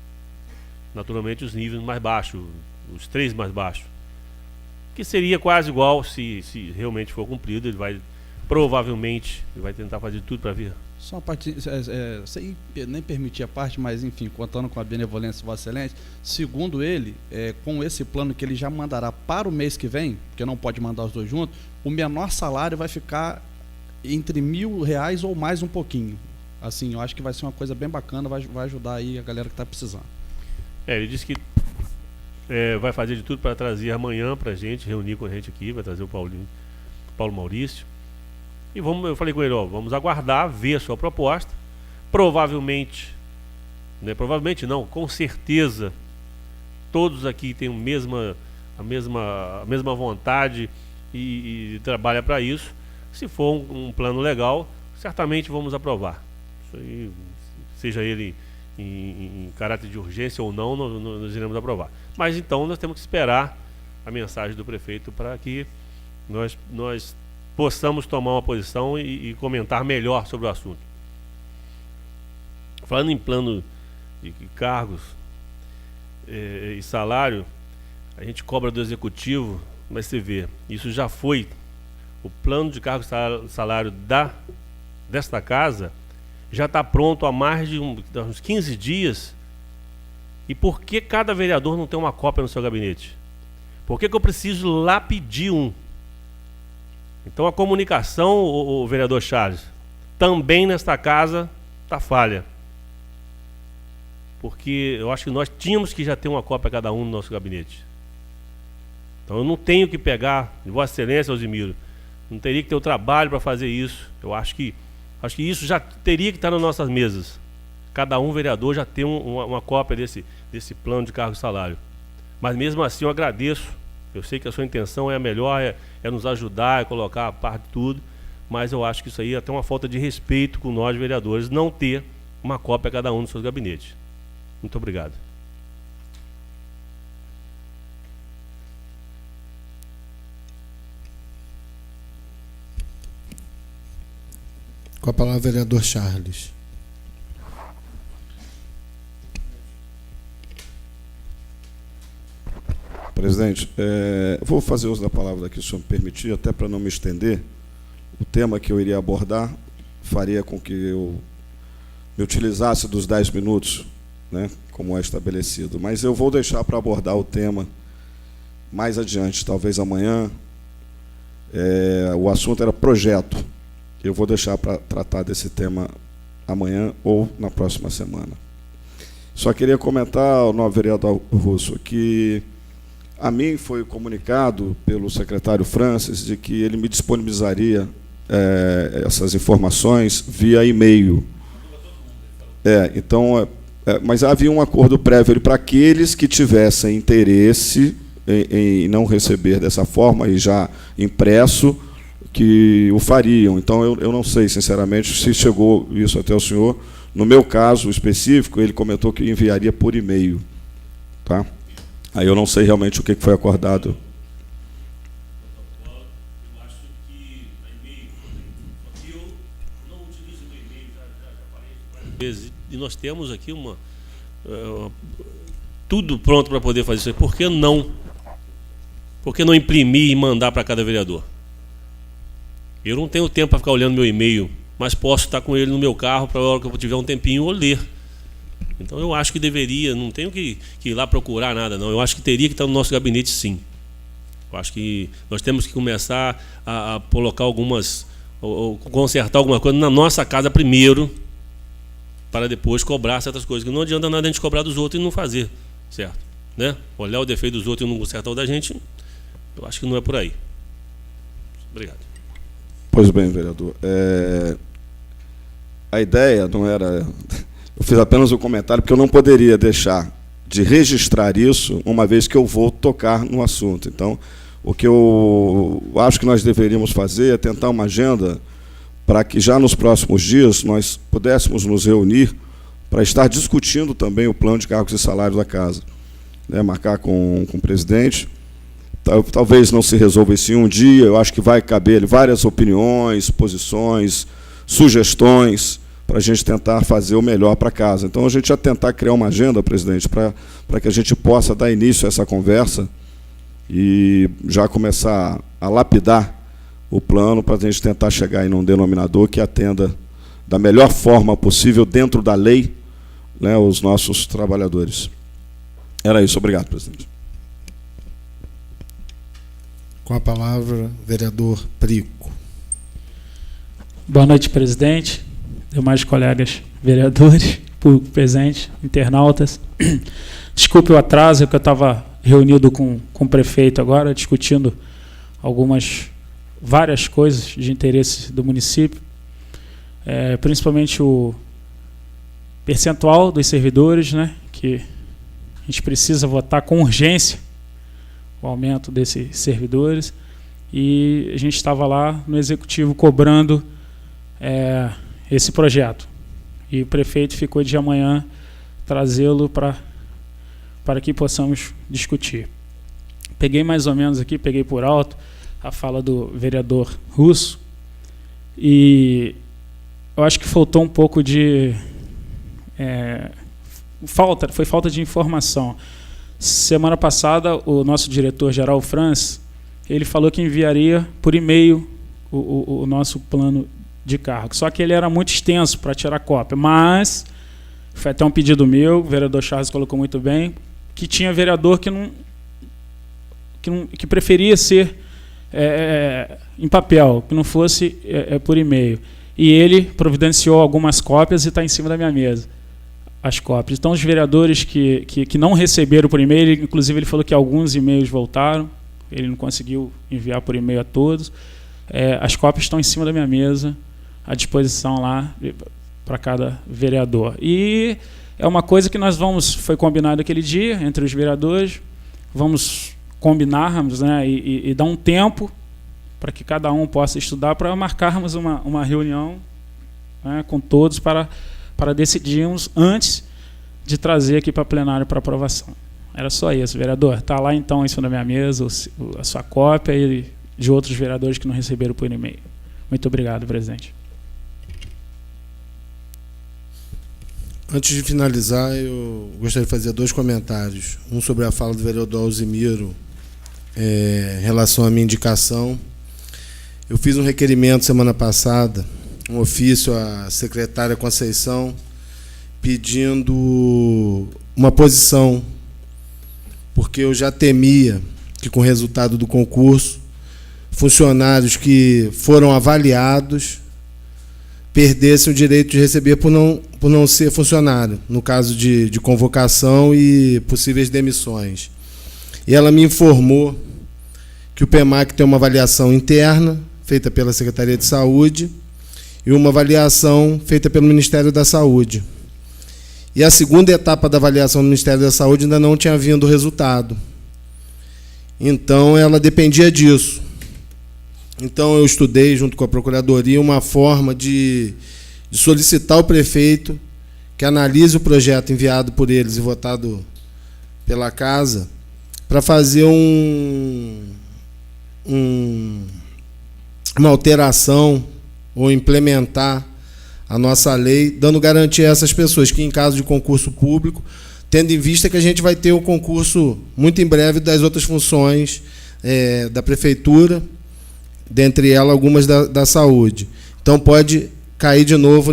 naturalmente os níveis mais baixos, os 3 mais baixos, que seria quase igual, se realmente for cumprido. Ele vai provavelmente vai tentar fazer tudo para vir. Só uma parte, sem nem permitir a parte, mas enfim, contando com a benevolência de Vossa Excelência, segundo ele, com esse plano que ele já mandará para o mês que vem, porque não pode mandar os dois juntos, o menor salário vai ficar entre R$1.000 ou mais um pouquinho. Assim, eu acho que vai ser uma coisa bem bacana, vai ajudar aí a galera que está precisando. Ele disse que vai fazer de tudo para trazer amanhã para a gente, reunir com a gente aqui, vai trazer o Paulo Maurício. E eu falei com ele, vamos aguardar, ver a sua proposta. Provavelmente, provavelmente não, com certeza, todos aqui têm a mesma vontade e trabalha para isso. Se for um plano legal, certamente vamos aprovar. Isso aí, seja ele em caráter de urgência ou não, nós iremos aprovar. Mas então nós temos que esperar a mensagem do prefeito para que nós possamos tomar uma posição e comentar melhor sobre o assunto. Falando em plano de cargos e salário, a gente cobra do executivo, mas você vê, isso já foi, o plano de cargos e salário desta casa já está pronto há mais de uns 15 dias. E por que cada vereador não tem uma cópia no seu gabinete? Por que eu preciso lá pedir um? Então a comunicação, o vereador Charles, também nesta casa está falha. Porque eu acho que nós tínhamos que já ter uma cópia cada um no nosso gabinete. Então eu não tenho que pegar, Vossa Excelência, Alzimiro, não teria que ter o trabalho para fazer isso. Eu acho que isso já teria que estar nas nossas mesas. Cada vereador já tem uma cópia desse plano de cargo e salário. Mas mesmo assim eu agradeço. Eu sei que a sua intenção é a melhor, é nos ajudar, é colocar a parte de tudo, mas eu acho que isso aí é até uma falta de respeito com nós, vereadores, não ter uma cópia cada um dos seus gabinetes. Muito obrigado. Com a palavra, vereador Charles. Presidente, vou fazer uso da palavra aqui, se o senhor me permitir, até para não me estender. O tema que eu iria abordar faria com que eu me utilizasse dos 10 minutos, né, como é estabelecido. Mas eu vou deixar para abordar o tema mais adiante, talvez amanhã. O assunto era projeto. Eu vou deixar para tratar desse tema amanhã ou na próxima semana. Só queria comentar, ao novo vereador Russo, que a mim foi comunicado pelo secretário Francis de que ele me disponibilizaria essas informações via e-mail. Mas havia um acordo prévio para aqueles que tivessem interesse em não receber dessa forma e já impresso, que o fariam. Então eu não sei, sinceramente, se chegou isso até o senhor. No meu caso específico, ele comentou que enviaria por e-mail. Tá? Aí eu não sei realmente o que foi acordado. Eu acho que a e-mail, porque eu não utilizo o e-mail, já falei várias vezes, e nós temos aqui tudo pronto para poder fazer isso aí. Por que não? Por que não imprimir e mandar para cada vereador? Eu não tenho tempo para ficar olhando meu e-mail, mas posso estar com ele no meu carro para a hora que eu tiver um tempinho eu ler. Então eu acho que deveria, não tenho que ir lá procurar nada, não. Eu acho que teria que estar no nosso gabinete, sim. Eu acho que nós temos que começar a colocar algumas, ou consertar alguma coisa na nossa casa primeiro, para depois cobrar certas coisas. Que não adianta nada a gente cobrar dos outros e não fazer, certo? Né? Olhar o defeito dos outros e não consertar o da gente, eu acho que não é por aí. Obrigado. Pois bem, vereador. A ideia não era... Eu fiz apenas um comentário, porque eu não poderia deixar de registrar isso, uma vez que eu vou tocar no assunto. Então, o que eu acho que nós deveríamos fazer é tentar uma agenda para que já nos próximos dias nós pudéssemos nos reunir para estar discutindo também o plano de cargos e salários da casa. Né, marcar com o presidente. Talvez não se resolva isso em um dia, eu acho que vai caber várias opiniões, posições, sugestões, para a gente tentar fazer o melhor para a casa. Então, a gente já tentar criar uma agenda, presidente, para que a gente possa dar início a essa conversa e já começar a lapidar o plano para a gente tentar chegar em um denominador que atenda da melhor forma possível, dentro da lei, né, os nossos trabalhadores. Era isso. Obrigado, presidente. Com a palavra, vereador Prico. Boa noite, presidente, demais colegas vereadores, público presente, internautas. Desculpe o atraso, que eu estava reunido com o prefeito agora, discutindo várias coisas de interesse do município, principalmente o percentual dos servidores, né, que a gente precisa votar com urgência o aumento desses servidores, e a gente estava lá no executivo cobrando esse projeto, e o prefeito ficou de amanhã trazê-lo para que possamos discutir. Peguei mais ou menos aqui, peguei por alto a fala do vereador Russo, e eu acho que faltou um pouco de foi falta de informação. Semana passada, o nosso diretor-geral, Franz, ele falou que enviaria por e-mail o nosso plano de cargo. Só que ele era muito extenso para tirar cópia, mas foi até um pedido meu, o vereador Charles colocou muito bem, que tinha vereador que preferia ser em papel, que não fosse por e-mail. E ele providenciou algumas cópias e está em cima da minha mesa, as cópias. Então, os vereadores que não receberam por e-mail, inclusive ele falou que alguns e-mails voltaram, ele não conseguiu enviar por e-mail a todos, as cópias estão em cima da minha mesa, à disposição lá para cada vereador. E é uma coisa que foi combinado aquele dia entre os vereadores, vamos combinarmos, né, e dar um tempo para que cada um possa estudar, para marcarmos uma reunião, né, com todos para decidirmos antes de trazer aqui para plenário para aprovação. Era só isso, vereador. Está lá então em cima da minha mesa a sua cópia e de outros vereadores que não receberam por e-mail. Muito obrigado, presidente. Antes de finalizar, eu gostaria de fazer 2 comentários. Um sobre a fala do vereador Alzimiro em relação à minha indicação. Eu fiz um requerimento semana passada, um ofício à secretária Conceição, pedindo uma posição, porque eu já temia que, com o resultado do concurso, funcionários que foram avaliados perdessem o direito de receber por não ser funcionário, no caso de convocação e possíveis demissões. E ela me informou que o PEMAC tem uma avaliação interna, feita pela Secretaria de Saúde, e uma avaliação feita pelo Ministério da Saúde. E a segunda etapa da avaliação do Ministério da Saúde ainda não tinha vindo o resultado. Então, ela dependia disso. Então, eu estudei, junto com a Procuradoria, uma forma de solicitar ao prefeito que analise o projeto enviado por eles e votado pela Casa, para fazer uma alteração ou implementar a nossa lei, dando garantia a essas pessoas que, em caso de concurso público, tendo em vista que a gente vai ter o concurso muito em breve das outras funções da Prefeitura, dentre elas algumas da saúde. Então, pode cair de novo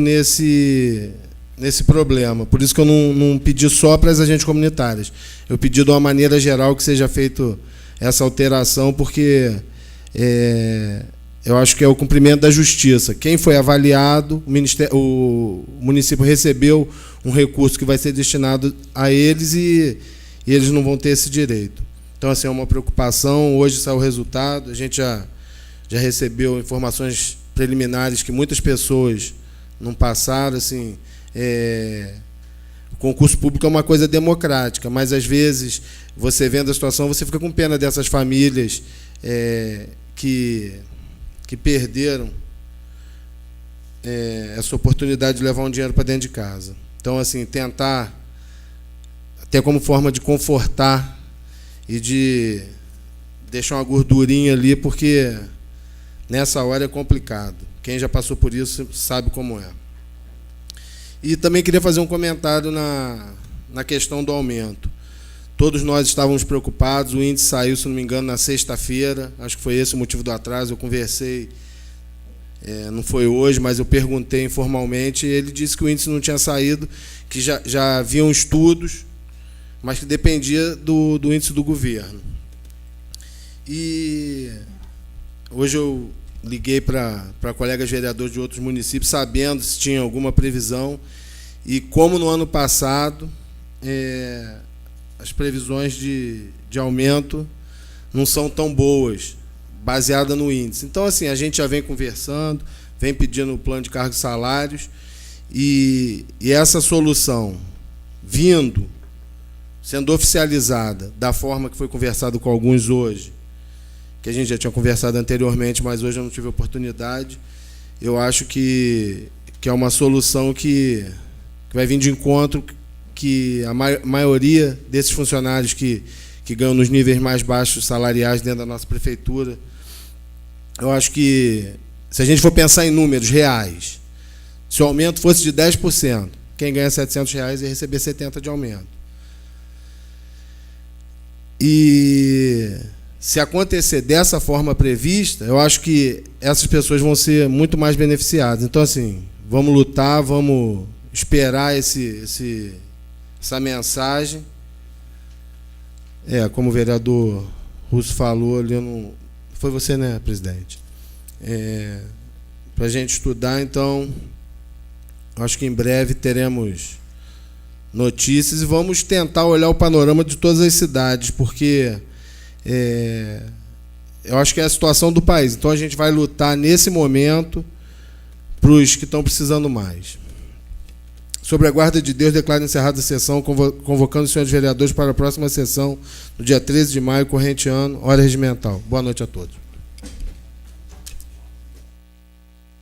nesse problema. Por isso que eu não pedi só para as agentes comunitárias. Eu pedi de uma maneira geral que seja feita essa alteração, porque eu acho que é o cumprimento da justiça. Quem foi avaliado, o município recebeu um recurso que vai ser destinado a eles e eles não vão ter esse direito. Então, assim, é uma preocupação. Hoje saiu o resultado, a gente já recebeu informações preliminares que muitas pessoas não passaram. Assim, o concurso público é uma coisa democrática, mas, às vezes, você vendo a situação, você fica com pena dessas famílias que perderam essa oportunidade de levar um dinheiro para dentro de casa. Então, assim, tentar, até como forma de confortar e de deixar uma gordurinha ali, porque nessa hora é complicado. Quem já passou por isso sabe como é. E também queria fazer um comentário na questão do aumento. Todos nós estávamos preocupados, o índice saiu, se não me engano, na sexta-feira, acho que foi esse o motivo do atraso. Eu conversei, não foi hoje, mas eu perguntei informalmente, e ele disse que o índice não tinha saído, que já haviam estudos, mas que dependia do índice do governo. E hoje eu liguei para colegas vereadores de outros municípios, sabendo se tinha alguma previsão, e como no ano passado, as previsões de aumento não são tão boas, baseada no índice. Então, assim, a gente já vem conversando, vem pedindo o plano de cargos e salários, e essa solução sendo oficializada da forma que foi conversado com alguns hoje, que a gente já tinha conversado anteriormente, mas hoje eu não tive oportunidade, eu acho que é uma solução que vai vir de encontro que a maioria desses funcionários que ganham nos níveis mais baixos salariais dentro da nossa prefeitura, eu acho que, se a gente for pensar em números reais, se o aumento fosse de 10%, quem ganha R$700 ia receber 70 de aumento. E se acontecer dessa forma prevista, eu acho que essas pessoas vão ser muito mais beneficiadas. Então, assim, vamos lutar, vamos esperar essa mensagem. Como o vereador Russo falou ali, foi você, né, presidente? Para a gente estudar, então, acho que em breve teremos notícias e vamos tentar olhar o panorama de todas as cidades, porque eu acho que é a situação do país. Então a gente vai lutar nesse momento para os que estão precisando mais. Sobre a guarda de Deus, declaro encerrada a sessão, convocando os senhores vereadores para a próxima sessão, no dia 13 de maio, corrente ano, hora regimental. Boa noite a todos.